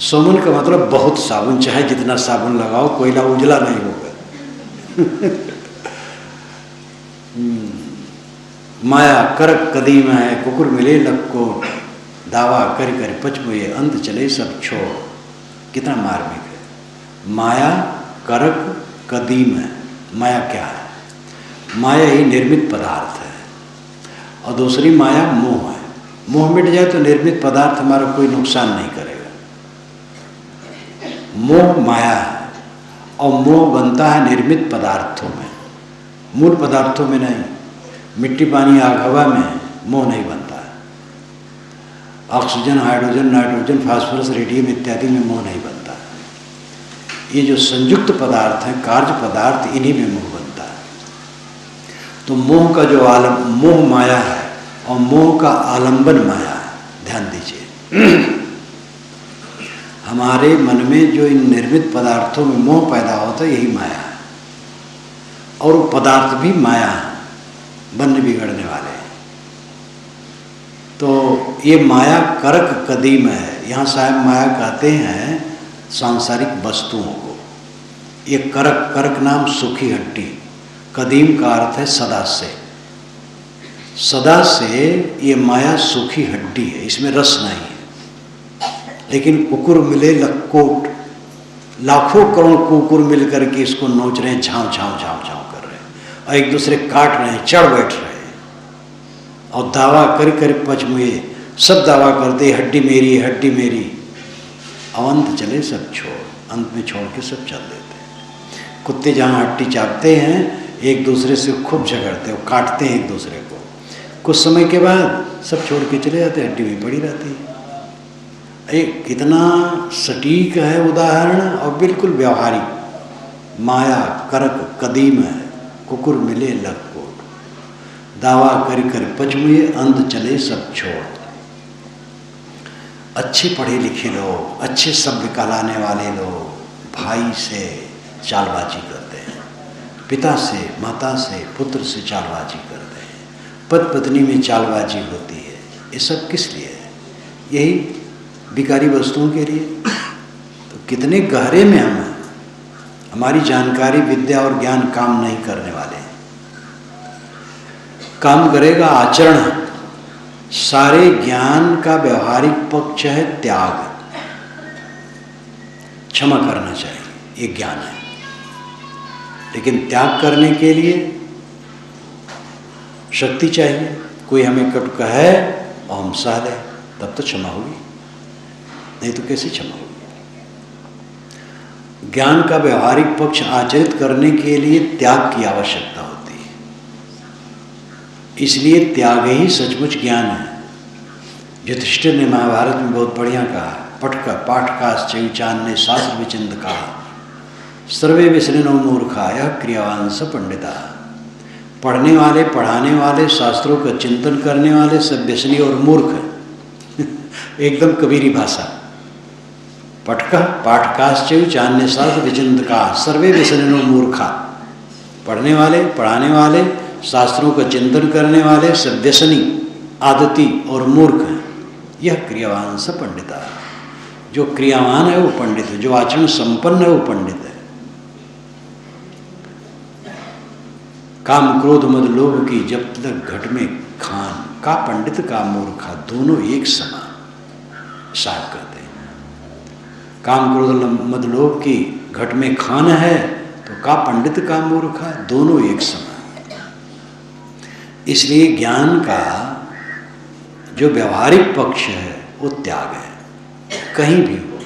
सौमन का मतलब बहुत साबुन, चाहे जितना साबुन लगाओ, कोयला उजला नहीं होगा। माया करक कदीम है, कुकुर मिले लक्को, दावा कर कर पचमुए, अंत चले सब छोड़। कितना मार्मिक है। माया करक कदीम है। माया क्या है? माया ही निर्मित पदार्थ है, और दूसरी माया मोह है। मोह मिट जाए तो निर्मित पदार्थ हमारा कोई नुकसान नहीं करेगा। मोह माया है, और मोह बनता है निर्मित पदार्थों में, मूल पदार्थों में नहीं। मिट्टी, पानी, आग, हवा में मोह नहीं बनता है। Oxygen, hydrogen, nitrogen, phosphorus, radium इत्यादि में मोह नहीं बनता है। ये जो संयुक्त पदार्थ हैं, कार्य पदार्थ, इन्हीं में मोह बनता है। तो मोह का जो मोह माया है, और मोह का आलंबन माया है। ध्यान दीजिए, हमारे मन में जो इन निर्मित पदार्थों में मोह पैदा होता है, यही माया है। और वो पदार्थ भी माया है, बनने बिगड़ने वाले हैं। तो ये माया करक कदीम है। यहाँ साहब माया कहते हैं सांसारिक वस्तुओं को। ये करक, करक नाम सूखी हड्डी, कदीम का अर्थ है सदा से। सदा से ये माया सूखी हड्डी है, इसमें रस नहीं है। लेकिन कुकुर मिले लक्कोट, लाखों करोड़ कुकुर मिल करके इसको नोच रहे हैं, झाँव झाँव झाँव झाँव कर रहे हैं, और एक दूसरे काट रहे हैं, चढ़ बैठ रहे हैं, और दावा कर कर पचमुए, सब दावा करते हड्डी मेरी, हड्डी मेरी। अवंत चले सब छोड़, अंत में छोड़ के सब चल देते हैं। कुत्ते जहाँ हड्डी चाटते हैं, एक दूसरे से खूब झगड़ते हैं, काटते हैं एक दूसरे को, कुछ समय के बाद सब छोड़ के चले जाते, हड्डी में पड़ी रहती है। एक कितना सटीक है उदाहरण और बिल्कुल व्यवहारिक। माया करक कदीम है, कुकुर मिले लखकोट, दावा कर कर पचमुए, अंध चले सब छोड़। अच्छे पढ़े लिखे लोग, अच्छे शब्द कहलाने वाले लोग भाई से चालबाजी करते हैं, पिता से, माता से, पुत्र से चालबाजी करते हैं, पति पत्नी में चालबाजी होती है। ये सब किस लिए है? यही बिकारी वस्तुओं के लिए। तो कितने गहरे में हम हैं। हमारी जानकारी, विद्या और ज्ञान काम नहीं करने वाले हैं। काम करेगा आचरण। सारे ज्ञान का व्यवहारिक पक्ष है त्याग। क्षमा करना चाहिए, ये ज्ञान है। लेकिन त्याग करने के लिए शक्ति चाहिए। कोई हमें कटु कहे और हम सह लें, तब तो क्षमा होगी, नहीं तो कैसी क्षमा होगी? ज्ञान का व्यवहारिक पक्ष आचरित करने के लिए त्याग की आवश्यकता होती है। इसलिए त्याग ही सचमुच ज्ञान है। युधिष्ठिर ने महाभारत में बहुत बढ़िया कहा, पटका पाठकाश्चैचान ने शास्त्र विचिंद कहा, सर्वे विसृणो मूर्खा यह क्रियावान स पंडिता। पढ़ने वाले, पढ़ाने वाले, शास्त्रों का चिंतन करने वाले सब व्यसनी और मूर्ख हैं। एकदम कबीरी भाषा। पटका पाठकाश्चैचान ने शास्त्र विचिंद कहा, सर्वे विसृणो मूर्खा। पढ़ने वाले, पढ़ाने वाले, शास्त्रों का चिंतन करने वाले सब व्यसनी, आदती और मूर्ख हैं। यह क्रियावान स पंडिता। जो क्रियावान है वो पंडित है, जो आचरण संपन्न है वो पंडित है। काम क्रोध मद लोभ की जब तक घट में खान, का पंडित का मूर्खा, दोनों एक समान। साहब कहते हैं काम क्रोध मद लोभ की घट में खान है तो का पंडित का मूर्खा, दोनों एक समान। इसलिए ज्ञान का जो व्यवहारिक पक्ष है वो त्याग है। कहीं भी हो,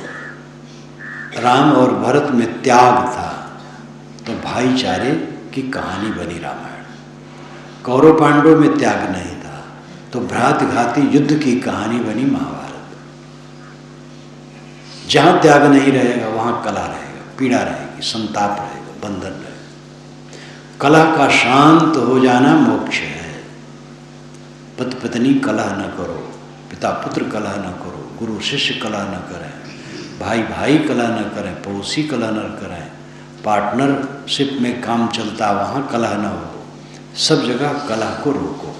राम और भरत में त्याग था तो भाईचारे की कहानी बनी रामायण। कौरव पांडव में त्याग नहीं था तो भ्रातघाती युद्ध की कहानी बनी महाभारत। जहां त्याग नहीं रहेगा वहां कलह रहेगा, पीड़ा रहेगी, संताप रहेगा, बंधन रहेगा। कलह का शांत हो जाना मोक्ष है। पति पत्नी कलह न करो, पिता पुत्र कलह न करो, गुरु शिष्य कलह न करें, भाई भाई कलह न करें, पड़ोसी कलह न करें, पार्टनरशिप में काम चलता वहाँ कलह न हो। सब जगह कलह को रोको।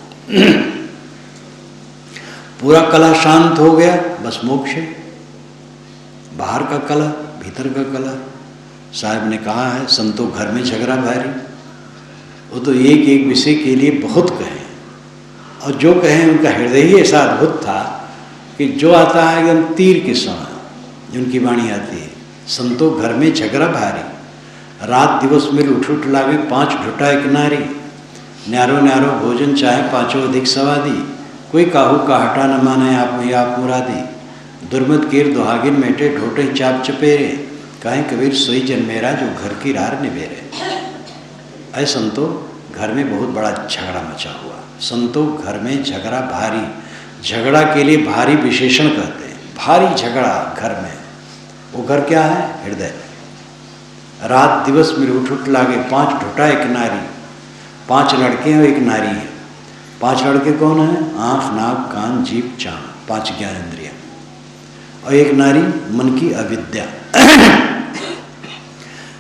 पूरा कलह शांत हो गया बस मोक्ष है। बाहर का कलह, भीतर का कलह। साहब ने कहा है, संतों घर में झगड़ा भारी। वो तो एक एक विषय के लिए बहुत कहे और जो कहें उनका हृदय ही ऐसा अद्भुत था कि जो आता है एकदम तीर के समान उनकी वाणी आती है। संतों घर में झगड़ा भारी, रात दिवस मिल उठ उठ लागे 5 ढुटा एक नारी। न्यारो न्यारो भोजन चाहे 5 अधिक सवादी, कोई काहू का हटा न माने आप मुरादी। दुर्मत कीर दुहागिन मेटे ढोटे चाप चपेरे, कहें कबीर सोई जन मेरा जो घर की रार निबेरे। ऐ संतों घर में बहुत बड़ा झगड़ा मचा हुआ। संतों घर में झगड़ा भारी, झगड़ा के लिए भारी विशेषण कहते हैं। भारी झगड़ा घर में, वो घर क्या है? हृदय। रात दिवस में उठ उठ लागे 5 ढुटा एक नारी। 5 लड़के हैं, 1 नारी है। 5 लड़के कौन है? आँख, नाक, कान, जीभ, चाँद, 5 ज्ञानेंद्रियाँ। और 1 नारी मन की अविद्या।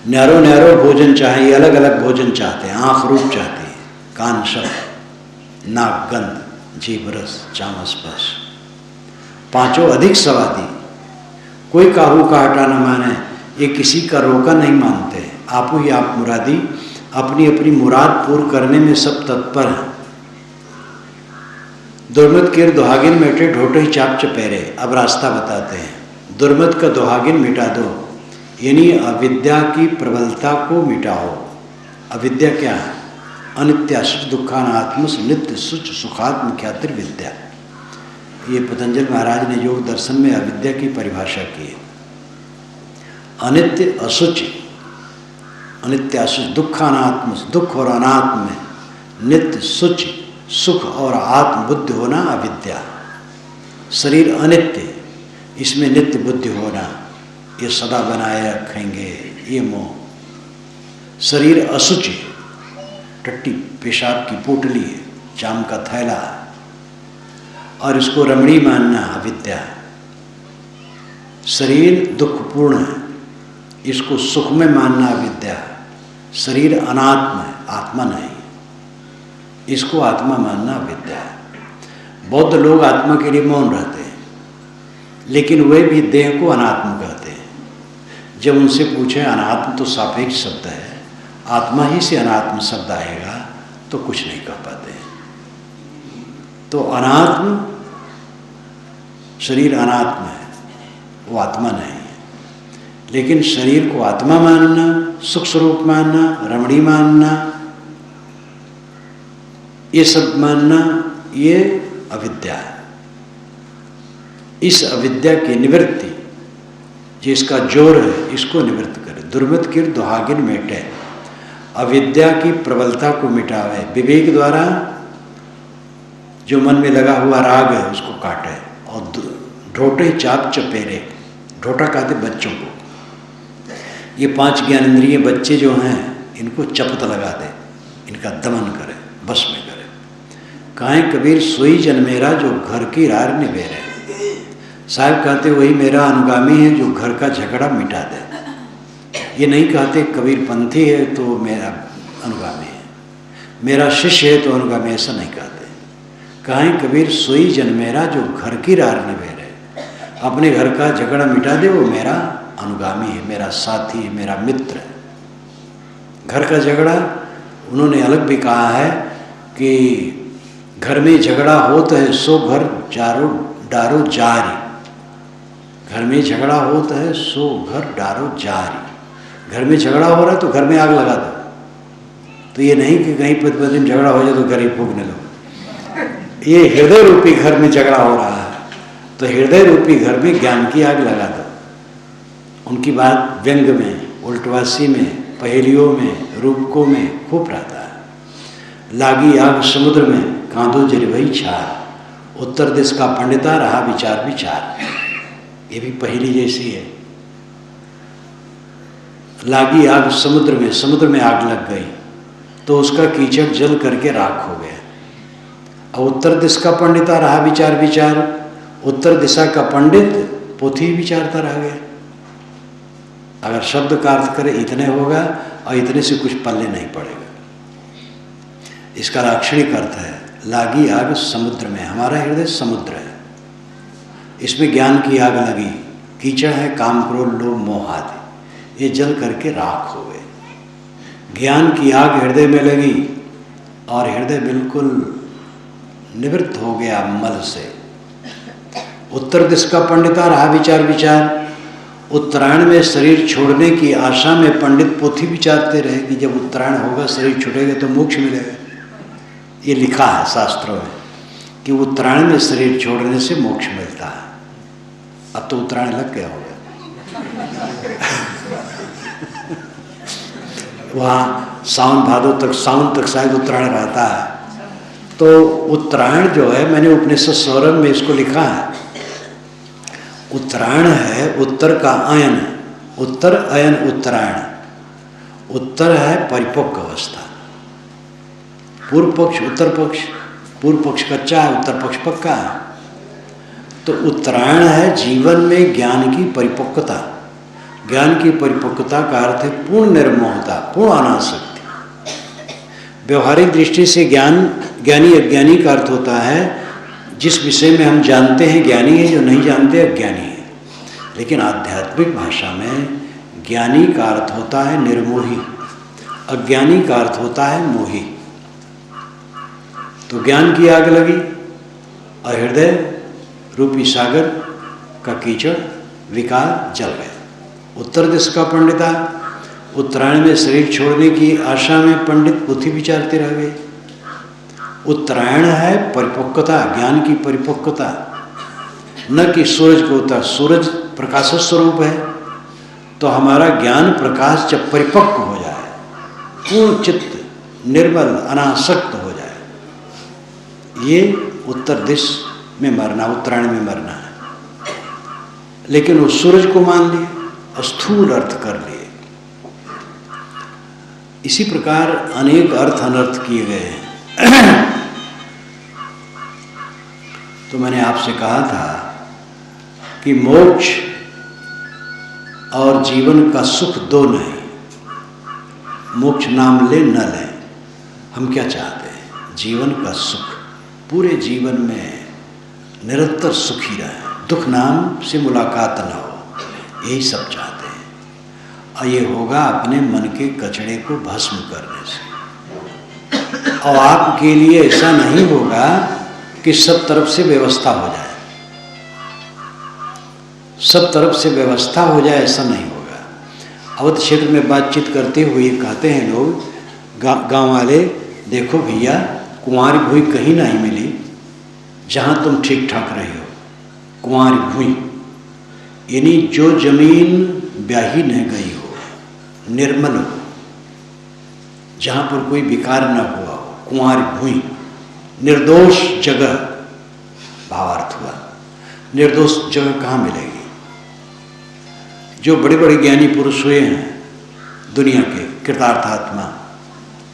न्यारो न्यारो भोजन चाहिए, अलग अलग भोजन चाहते हैं। आँख रूप चाहती है, कान शब्द, नाक गंध, जीभ रस, चाम स्पर्श। 5 अधिक सवादी, कोई काहू का हटा न माने, ये किसी का रोका नहीं मानते। आपो ही आप मुरादी, अपनी अपनी मुराद पूर्ण करने में सब तत्पर हैं। दुर्मत के दुहागिन मेटे ढोटे चाप चपेरे। अब रास्ता बताते हैं। दुर्मत का दुहागिन मिटा दो, यानी अविद्या की प्रबलता को मिटाओ। अविद्या क्या है? अनित्याशुच दुखानात्मस नित्य सुच सुखात्म ख्यातिर विद्या। ये पतंजलि महाराज ने योग दर्शन में अविद्या की परिभाषा की है। अनित्य असुच, अनित्याशुच दुखानात्मस, दुख और अनात्म में, नित्य सुच सुख और आत्मबुद्धि होना अविद्या। शरीर अनित्य, इसमें नित्य बुद्धि होना, ये सदा बनाए रखेंगे, ये मोह। शरीर अशुचि, टट्टी पेशाब की पोटली है, चाम का थैला है, और इसको रमणी मानना अविद्या है। शरीर दुखपूर्ण है, इसको सुख में मानना अविद्या है। शरीर अनात्म है, आत्मा नहीं, इसको आत्मा मानना अविद्या है। बौद्ध लोग आत्मा के लिए मौन रहते हैं, लेकिन वे भी देह को अनात्म कहते हैं। जब उनसे पूछें अनात्म तो सापेक्ष शब्द है, आत्मा ही से अनात्म शब्द आएगा, तो कुछ नहीं कह पाते। तो अनात्म, शरीर अनात्म है, वो आत्मा नहीं है। लेकिन शरीर को आत्मा मानना, सुख स्वरूप मानना, रमणी मानना, ये सब मानना, ये अविद्या है। इस अविद्या की निवृत्ति, जिसका जोर है, इसको निवृत्त करे। दुर्मत किर दुहागिन मेटे, अविद्या की प्रबलता को मिटावे। विवेक द्वारा जो मन में लगा हुआ राग है उसको काटे, और ढोटे चाप चपेरे, ढोटा कहते बच्चों को। ये 5 ज्ञानेंद्रिय बच्चे जो हैं, इनको चपत लगा दे, इनका दमन करे, बस में करे। काहे कबीर सोई जन मेरा जो घर की रार निबेरे। साहब कहते वही मेरा अनुगामी है जो घर का झगड़ा मिटा दे। ये नहीं कहते कबीर पंथी है तो मेरा अनुगामी है, मेरा शिष्य है तो अनुगामी, ऐसा नहीं कहते। काहे कबीर सोई जन मेरा जो घर की रार निबेरे, अपने घर का झगड़ा मिटा दे, वो मेरा अनुगामी है, मेरा साथी है, मेरा मित्र है। घर का झगड़ा उन्होंने अलग भी कहा है कि घर में झगड़ा होता है सो घर चारो डारो जारी। घर में झगड़ा होता है सो घर डारो जारी। घर में झगड़ा हो रहा है तो घर में आग लगा दो। तो ये नहीं कि कहीं पति में झगड़ा हो जाए तो घर ही फूकने लो। ये हृदय रूपी घर में झगड़ा हो रहा है, तो हृदय रूपी घर में ज्ञान की आग लगा दो। उनकी बात व्यंग में, उल्टवासी में, पहेलियों में, रूपकों में खूब रहता है। लागी आग समुद्र में कांधो जरिभई छार, उत्तर दिश का पंडिता रहा विचार विचार। ये भी पहेली जैसी है। लागी आग समुद्र में, समुद्र में आग लग गई तो उसका कीचड़ जल करके राख हो गया। और उत्तर दिश का पंडिता रहा विचार विचार, उत्तर दिशा का पंडित पोथी विचारता रह गया। अगर शब्द का अर्थ करे इतने होगा, और इतने से कुछ पल्ले नहीं पड़ेगा। इसका लाक्षणिक अर्थ है लागी आग समुद्र में। हमारा हृदय समुद्र है, इसमें ज्ञान की आग लगी, कीचड़ है काम क्रोध लोभ मोह आदि, ये जल करके राख हो गए। ज्ञान की आग हृदय में लगी और हृदय बिल्कुल निवृत्त हो गया मल से। उत्तर दिश का पंडिता रहा विचार विचार। उत्तरायण में शरीर छोड़ने की आशा में पंडित पोथी विचारते रहे कि जब उत्तरायण होगा शरीर छूटेगा तो मोक्ष मिलेगा। ये लिखा है शास्त्रों में कि उत्तरायण में शरीर छोड़ने से मोक्ष मिलता है। अब तो उत्तरायण लग गया होगा। वहाँ सावन भादो तक, सावन तक शायद उत्तरायण रहता है। तो उत्तरायण जो है, मैंने उपनिषद सौरभ में इसको लिखा है, उत्तरायण है उत्तर का अयन, उत्तर अयन उत्तरायण। उत्तर है परिपक्व अवस्था, पूर्व पक्ष उत्तर पक्ष, पूर्व पक्ष कच्चा है, उत्तर पक्ष पक्का है। तो उत्तरायण है जीवन में ज्ञान की परिपक्वता। ज्ञान की परिपक्वता का अर्थ है पूर्ण निर्मोहता, पूर्ण अनासक्ति। व्यवहारिक दृष्टि से ज्ञानी अज्ञानी का अर्थ होता है जिस विषय में हम जानते हैं ज्ञानी है, जो नहीं जानते अज्ञानी है। लेकिन आध्यात्मिक भाषा में ज्ञानी का अर्थ होता है निर्मोही, अज्ञानी का अर्थ होता है मोही। तो ज्ञान की आग लगी और हृदय रूपी सागर का कीचड़ विकार जल गया। उत्तर दिश का पंडिता, उत्तरायण में शरीर छोड़ने की आशा में पंडित पोथी विचारते रह गए। उत्तरायण है परिपक्वता, ज्ञान की परिपक्वता, न कि सूरज को होता। सूरज प्रकाश स्वरूप है, तो हमारा ज्ञान प्रकाश जब परिपक्व हो जाए, पूर्ण चित्त निर्मल अनासक्त हो जाए, ये उत्तर दिश में मरना, उत्तरायण में मरना है। लेकिन वो सूरज को मान लिए और स्थूल अर्थ कर लिए। इसी प्रकार अनेक अर्थ अनर्थ किए गए हैं। तो मैंने आपसे कहा था कि मोक्ष और जीवन का सुख दो नहीं, मोक्ष नाम ले न ले। हम क्या चाहते हैं? जीवन का सुख, पूरे जीवन में निरंतर सुखी रहे, दुख नाम से मुलाकात न हो, यही सब चाहते हैं। और ये होगा अपने मन के कचड़े को भस्म करने से। और आपके लिए ऐसा नहीं होगा कि सब तरफ से व्यवस्था हो जाए, सब तरफ से व्यवस्था हो जाए, ऐसा नहीं होगा। अवध क्षेत्र में बातचीत करते हुए कहते हैं लोग, गांव वाले, देखो भैया कुंवारी भूमि कहीं नहीं मिली जहाँ तुम ठीक ठाक रहे हो। कुंवारी भूमि यानी जो जमीन ब्याही न गई हो, निर्मल हो, जहाँ पर कोई विकार न हुआ हो, कुंवारी भूमि, निर्दोष जगह भावार्थ हुआ। निर्दोष जगह कहाँ मिलेगी? जो बड़े बड़े ज्ञानी पुरुष हुए हैं दुनिया के, कृतार्थात्मा,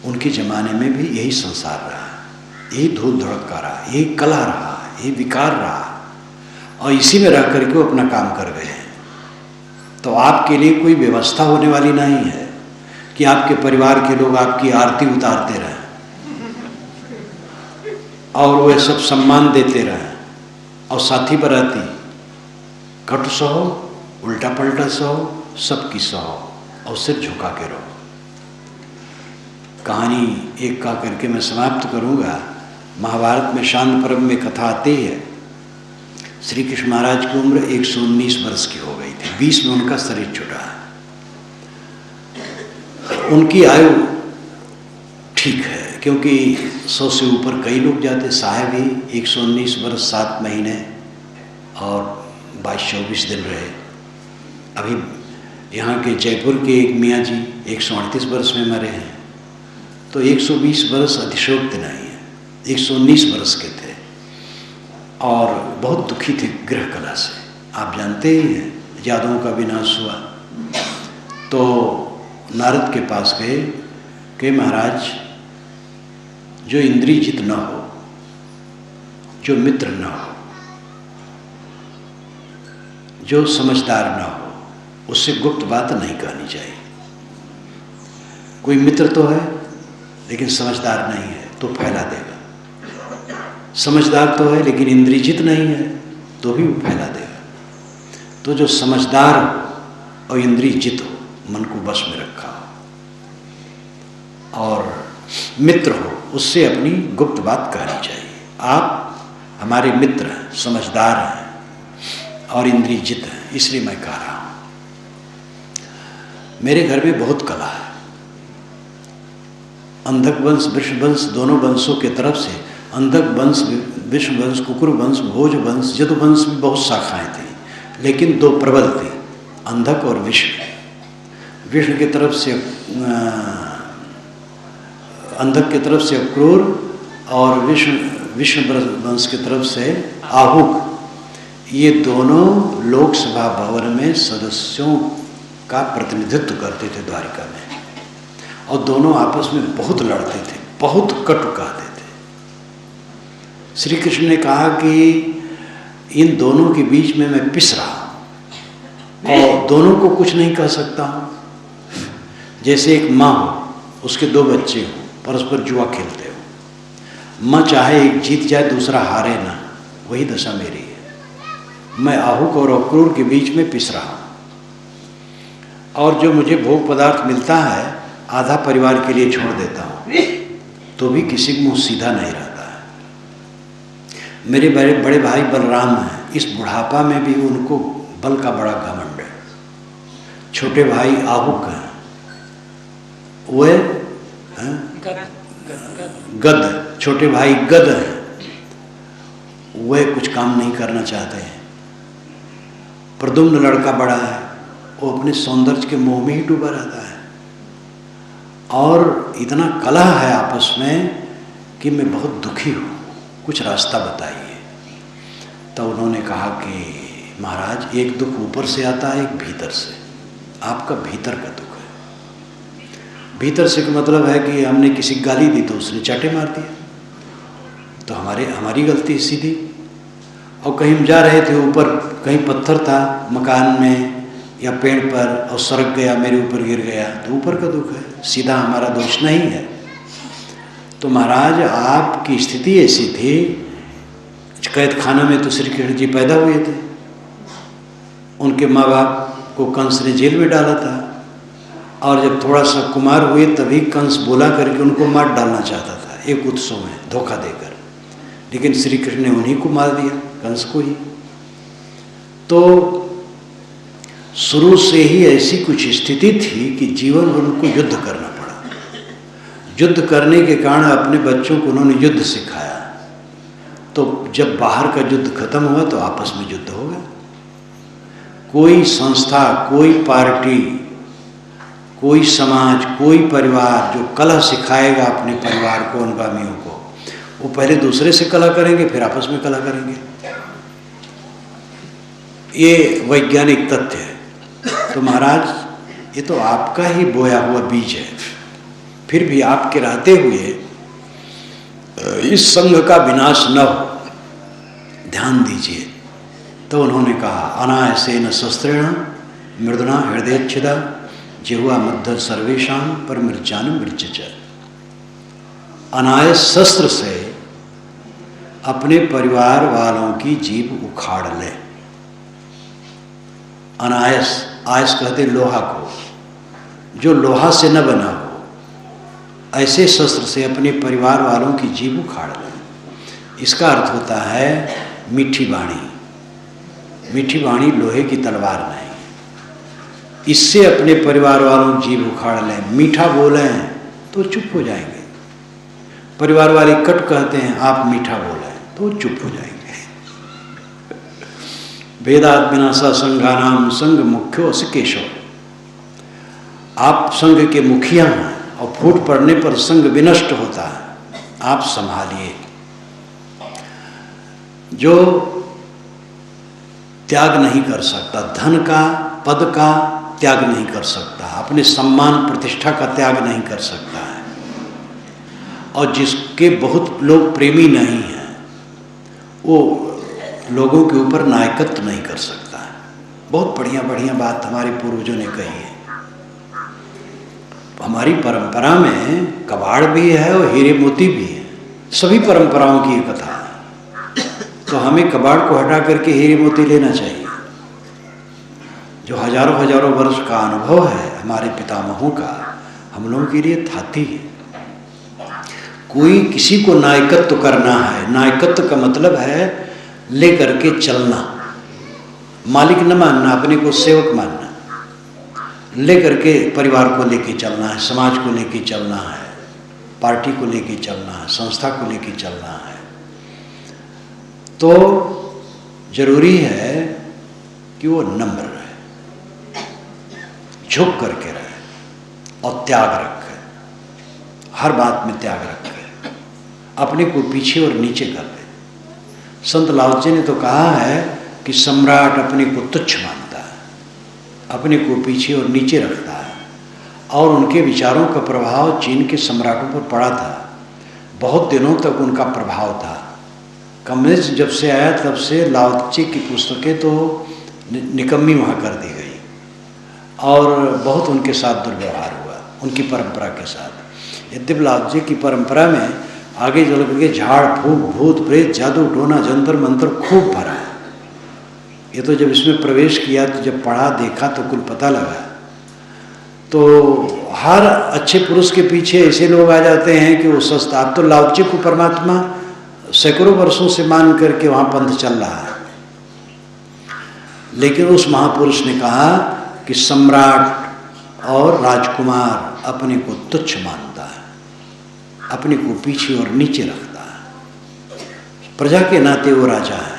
उनके ज़माने में भी यही संसार रहा, यही धूल धड़का रहा, यही कला रहा, यही विकार रहा, और इसी में रह करके वो अपना काम कर गए हैं। तो आपके लिए कोई व्यवस्था होने वाली नहीं है कि आपके परिवार के लोग आपकी आरती उतारते रहें और वे सब सम्मान देते रहें, और साथी बराती कट सहो, उल्टा पलटा सहो, सबकी सहो, और सिर झुका के रहो। कहानी एक का करके मैं समाप्त करूंगा। महाभारत में शांत पर्व में कथा आती है, श्री कृष्ण महाराज की उम्र 119 वर्ष की हो गई थी, 20 में उनका शरीर छूटा। उनकी आयु ठीक है, क्योंकि 100 से ऊपर कई लोग जाते। साहब ही 119 वर्ष 7 महीने और 22-24 दिन रहे। अभी यहाँ के जयपुर के एक मियाँ जी 138 वर्ष में मरे हैं। तो 120 वर्ष अतिशयोक्ति नहीं है, 119 वर्ष के थे और बहुत दुखी थे ग्रह कला से। आप जानते ही हैं, यादवों का विनाश हुआ तो नारद के पास गए कि महाराज, जो इंद्रिय जित न हो, जो मित्र न हो, जो समझदार न हो, उससे गुप्त बात नहीं कहनी चाहिए। कोई मित्र तो है लेकिन समझदार नहीं है तो फैला देगा, समझदार तो है लेकिन इंद्रियजित नहीं है तो भी वो फैला देगा। तो जो समझदार हो और इंद्रियजित हो, मन को वश में रखा हो और मित्र हो, उससे अपनी गुप्त बात कहनी चाहिए। आप हमारे मित्र हैं, समझदार हैं और इंद्रियजित हैं, इसलिए मैं कह रहा हूँ। मेरे घर में बहुत कला है। अंधक वंश, वृषभ वंश, दोनों वंशों के तरफ से, अंधक वंश, विष्णु वंश, कुकुर वंश, भोज वंश, जदु वंश में बहुत शाखाएं थी, लेकिन दो प्रबल थी, अंधक और विष्णु। विष्णु की तरफ से अंधक की तरफ से क्रूर और विष्णु वंश की तरफ से आहुक। ये दोनों लोकसभा भवन में सदस्यों का प्रतिनिधित्व करते थे द्वारिका में, और दोनों आपस में बहुत लड़ते थे, बहुत कटु कहते थे। श्री कृष्ण ने कहा कि इन दोनों के बीच में मैं पिस रहा हूँ और दोनों को कुछ नहीं कह सकता हूँ। जैसे एक माँ हो, उसके 2 बच्चे हो, परस्पर जुआ खेलते हो, माँ चाहे एक जीत जाए दूसरा हारे ना, वही दशा मेरी है। मैं आहुक और अक्रूर के बीच में पिस रहा हूँ, और जो मुझे भोग पदार्थ मिलता है आधा परिवार के लिए छोड़ देता हूँ, तो भी किसी को मुँह सीधा नहीं रहता है। मेरे बड़े भाई बलराम हैं, इस बुढ़ापा में भी उनको बल का बड़ा घमंड है। छोटे भाई आहुक हैं, वे गद, छोटे भाई गद हैं, वे कुछ काम नहीं करना चाहते हैं। प्रद्युम्न लड़का बड़ा है, वो अपने सौंदर्य के मोह में ही डूबा रहता है, और इतना कलह है आपस में कि मैं बहुत दुखी हूँ। कुछ रास्ता बताइए। तो उन्होंने कहा कि महाराज, एक दुख ऊपर से आता है, एक भीतर से। आपका भीतर का दुख है। भीतर से का मतलब है कि हमने किसी गाली दी तो उसने चाटे मार दिया, तो हमारी गलती सीधी। और कहीं हम जा रहे थे, ऊपर कहीं पत्थर था मकान में या पेड़ पर, और सरक गया, मेरे ऊपर गिर गया, तो ऊपर का दुख है, सीधा हमारा दोष नहीं है। तो महाराज, आपकी स्थिति ऐसी थी, कैद खाना में तो श्री कृष्ण जी पैदा हुए थे, उनके माँ बाप को कंस ने जेल में डाला था, और जब थोड़ा सा कुमार हुए तभी कंस बोला करके उनको मार डालना चाहता था एक उत्सव में धोखा देकर, लेकिन श्री कृष्ण ने उन्हीं को मार दिया, कंस को ही। तो शुरू से ही ऐसी कुछ स्थिति थी कि जीवन में उनको युद्ध करना पड़ा। युद्ध करने के कारण अपने बच्चों को उन्होंने युद्ध सिखाया। तो जब बाहर का युद्ध खत्म हुआ तो आपस में युद्ध हो गया। कोई संस्था, कोई पार्टी, कोई समाज, कोई परिवार जो कलह सिखाएगा अपने परिवार को, अनुगामियों को, वो पहले दूसरे से कलह करेंगे, फिर आपस में कलह करेंगे। ये वैज्ञानिक तथ्य है। तो महाराज, ये तो आपका ही बोया हुआ बीज है, फिर भी आपके रहते हुए इस संघ का विनाश न हो, ध्यान दीजिए। तो उन्होंने कहा, अनायासेन शस्त्रेण मृदुना हृदयच्छिदा जिह्वा मध्य सर्वेशां पर मृज्जान मृज्य। अनायास शस्त्र से अपने परिवार वालों की जीभ उखाड़ ले। अनायास, आयस कहते लोहा को, जो लोहा से न बना हो, ऐसे शस्त्र से अपने परिवार वालों की जीभ उखाड़ ले। इसका अर्थ होता है मीठी वाणी। मीठी वाणी लोहे की तलवार नहीं, इससे अपने परिवार वालों की जीभ उखाड़ लें। मीठा बोलें तो चुप हो जाएंगे। परिवार वाले कट कहते हैं, आप मीठा बोलें तो चुप हो जाएंगे। वेदात विनाशा संघानाम संघ मुख्यो अस केशव। आप संघ के मुखिया हैं और फूट पड़ने पर संघ विनष्ट होता है, आप संभालिए। जो त्याग नहीं कर सकता, धन का, पद का त्याग नहीं कर सकता, अपने सम्मान प्रतिष्ठा का त्याग नहीं कर सकता है, और जिसके बहुत लोग प्रेमी नहीं हैं, वो लोगों के ऊपर नायकत्व नहीं कर सकता है। बहुत बढ़िया बढ़िया बात हमारे पूर्वजों ने कही है। हमारी परंपरा में कबाड़ भी है और हीरे मोती भी है, सभी परंपराओं की एक कथा है। तो हमें कबाड़ को हटा करके हीरे मोती लेना चाहिए। जो हजारों हजारों वर्ष का अनुभव है हमारे पितामहों का, हम लोगों के लिए थाती है। कोई किसी को नायकत्व करना है, नायकत्व का मतलब है ले करके चलना, मालिक न मानना, अपने को सेवक मानना। ले करके परिवार को लेके चलना है, समाज को लेके चलना है, पार्टी को लेके चलना है, संस्था को लेके चलना है। तो जरूरी है कि वो नम्र रहे, झुक करके रहे और त्याग रखे, हर बात में त्याग रखे, अपने को पीछे और नीचे कर ले। संत लाओ जी ने तो कहा है कि सम्राट अपने को तुच्छ मानता है, अपने को पीछे और नीचे रखता है, और उनके विचारों का प्रभाव चीन के सम्राटों पर पड़ा था। बहुत दिनों तक उनका प्रभाव था। कम्युनिज्म जब से आया तब से लाओ त्से की पुस्तकें तो निकम्मी वहाँ कर दी गई, और बहुत उनके साथ दुर्व्यवहार हुआ, उनकी परंपरा के साथ। यद्यपि लाओ त्से की परंपरा में आगे चल करके झाड़ फूक, भूत प्रेत, जादू टोना, जंतर मंत्र खूब भरा है। ये तो जब इसमें प्रवेश किया, तो जब पढ़ा देखा तो कुल पता लगा। तो हर अच्छे पुरुष के पीछे ऐसे लोग आ जाते हैं कि वो सस्ता। अब तो लाओ त्से को परमात्मा सैकड़ों वर्षों से मान करके वहाँ पंथ चल रहा है, लेकिन उस महापुरुष ने कहा कि सम्राट और राजकुमार अपने को तुच्छ मानता है, अपने को पीछे और नीचे रखता है। प्रजा के नाते वो राजा है,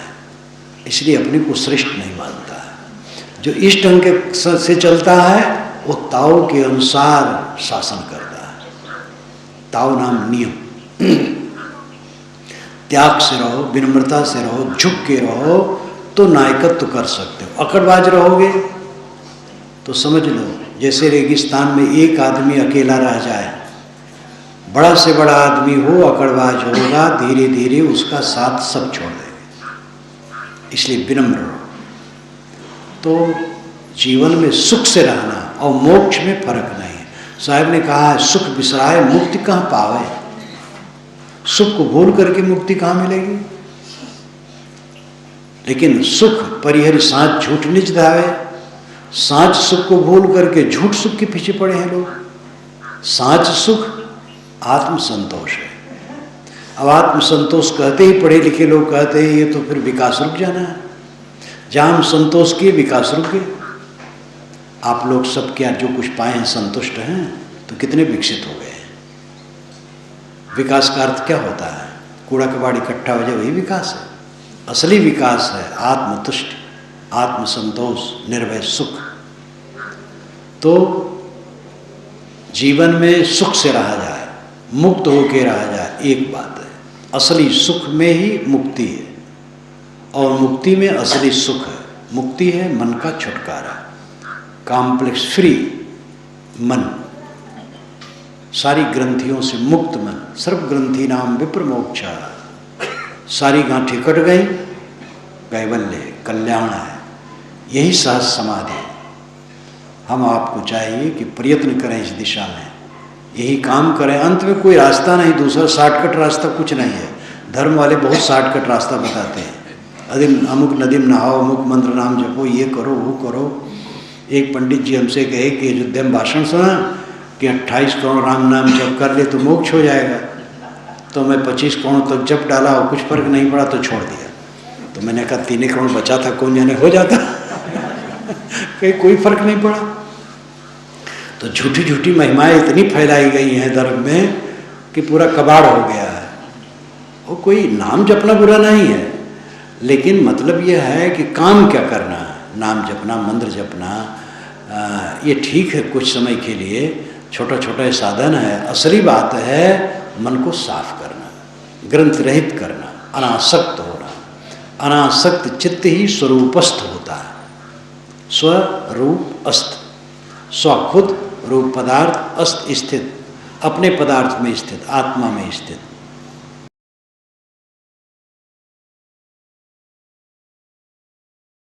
इसलिए अपने को श्रेष्ठ नहीं मानता है। जो इस ढंग से चलता है वो ताओ के अनुसार शासन करता है। ताओ नाम नियम। त्याग से रहो, विनम्रता से रहो, झुक के रहो, तो नायकत्व कर सकते हो। अकड़बाज रहोगे तो समझ लो जैसे रेगिस्तान में एक आदमी अकेला रह जाए, बड़ा से बड़ा आदमी हो अकड़बाज होगा, धीरे धीरे उसका साथ सब छोड़ देंगे। इसलिए विनम्र रहो। तो जीवन में सुख से रहना और मोक्ष में फर्क नहीं है। साहब ने कहा है सुख बिसराए मुक्ति कहाँ पावे। सुख को भूल करके मुक्ति कहाँ मिलेगी। लेकिन सुख परिहरि सांच झूठ निज धावे। सांच सुख को भूल करके झूठ सुख के पीछे पड़े हैं लोग। सांच सुख आत्मसंतोष है। अब आत्मसंतोष कहते ही पढ़े लिखे लोग कहते हैं ये तो फिर विकास रुक जाना है। जहाँ हम संतोष किए विकास रुक गए। आप लोग सब क्या जो कुछ पाए हैं संतुष्ट हैं तो कितने विकसित हो गए हैं। विकास का अर्थ क्या होता है? कूड़ा कबाड़ इकट्ठा हो जाए वही विकास है। असली विकास है आत्मतुष्ट, आत्मसंतोष, निर्भय सुख। तो जीवन में सुख से रहा जाए, मुक्त होकर रहा जाए, एक बात है। असली सुख में ही मुक्ति है और मुक्ति में असली सुख है। मुक्ति है मन का छुटकारा, कॉम्प्लेक्स फ्री मन, सारी ग्रंथियों से मुक्त मन। सर्व ग्रंथि नाम विप्र मोक्षा। सारी गांठें कट गई, कैवल्य कल्याण है। यही सहज समाधि है। हम आपको चाहिए कि प्रयत्न करें इस दिशा में, यही काम करें। अंत में कोई रास्ता नहीं, दूसरा शॉर्टकट रास्ता कुछ नहीं है। धर्म वाले बहुत शॉर्टकट रास्ता बताते हैं। अमुक नदीम नहाओ, अमुक मंत्र नाम जपो, ये करो वो करो। एक पंडित जी हमसे कहे कि अयोध्या में भाषण सुना कि 28 करोड़ राम नाम जप कर ले तो मोक्ष हो जाएगा। तो मैं 25 करोड़ तक जप डाला और कुछ फर्क नहीं पड़ा तो छोड़ दिया। तो मैंने कहा 3 करोड़ बचा था, कौन जाने हो जाता। कहीं कोई फर्क नहीं पड़ा। तो झूठी झूठी महिमाएं इतनी फैलाई गई हैं धर्म में कि पूरा कबाड़ हो गया है। वो कोई नाम जपना बुरा नहीं है, लेकिन मतलब यह है कि काम क्या करना है। नाम जपना, मंत्र जपना, ये ठीक है कुछ समय के लिए, छोटा छोटा साधन है। असली बात है मन को साफ करना, ग्रंथ रहित करना, अनासक्त होना। अनासक्त चित्त ही स्वरूपस्थ होता है। स्वरूप अस्त, स्व खुद रूप पदार्थ, अस्त स्थित, अपने पदार्थ में स्थित, आत्मा में स्थित।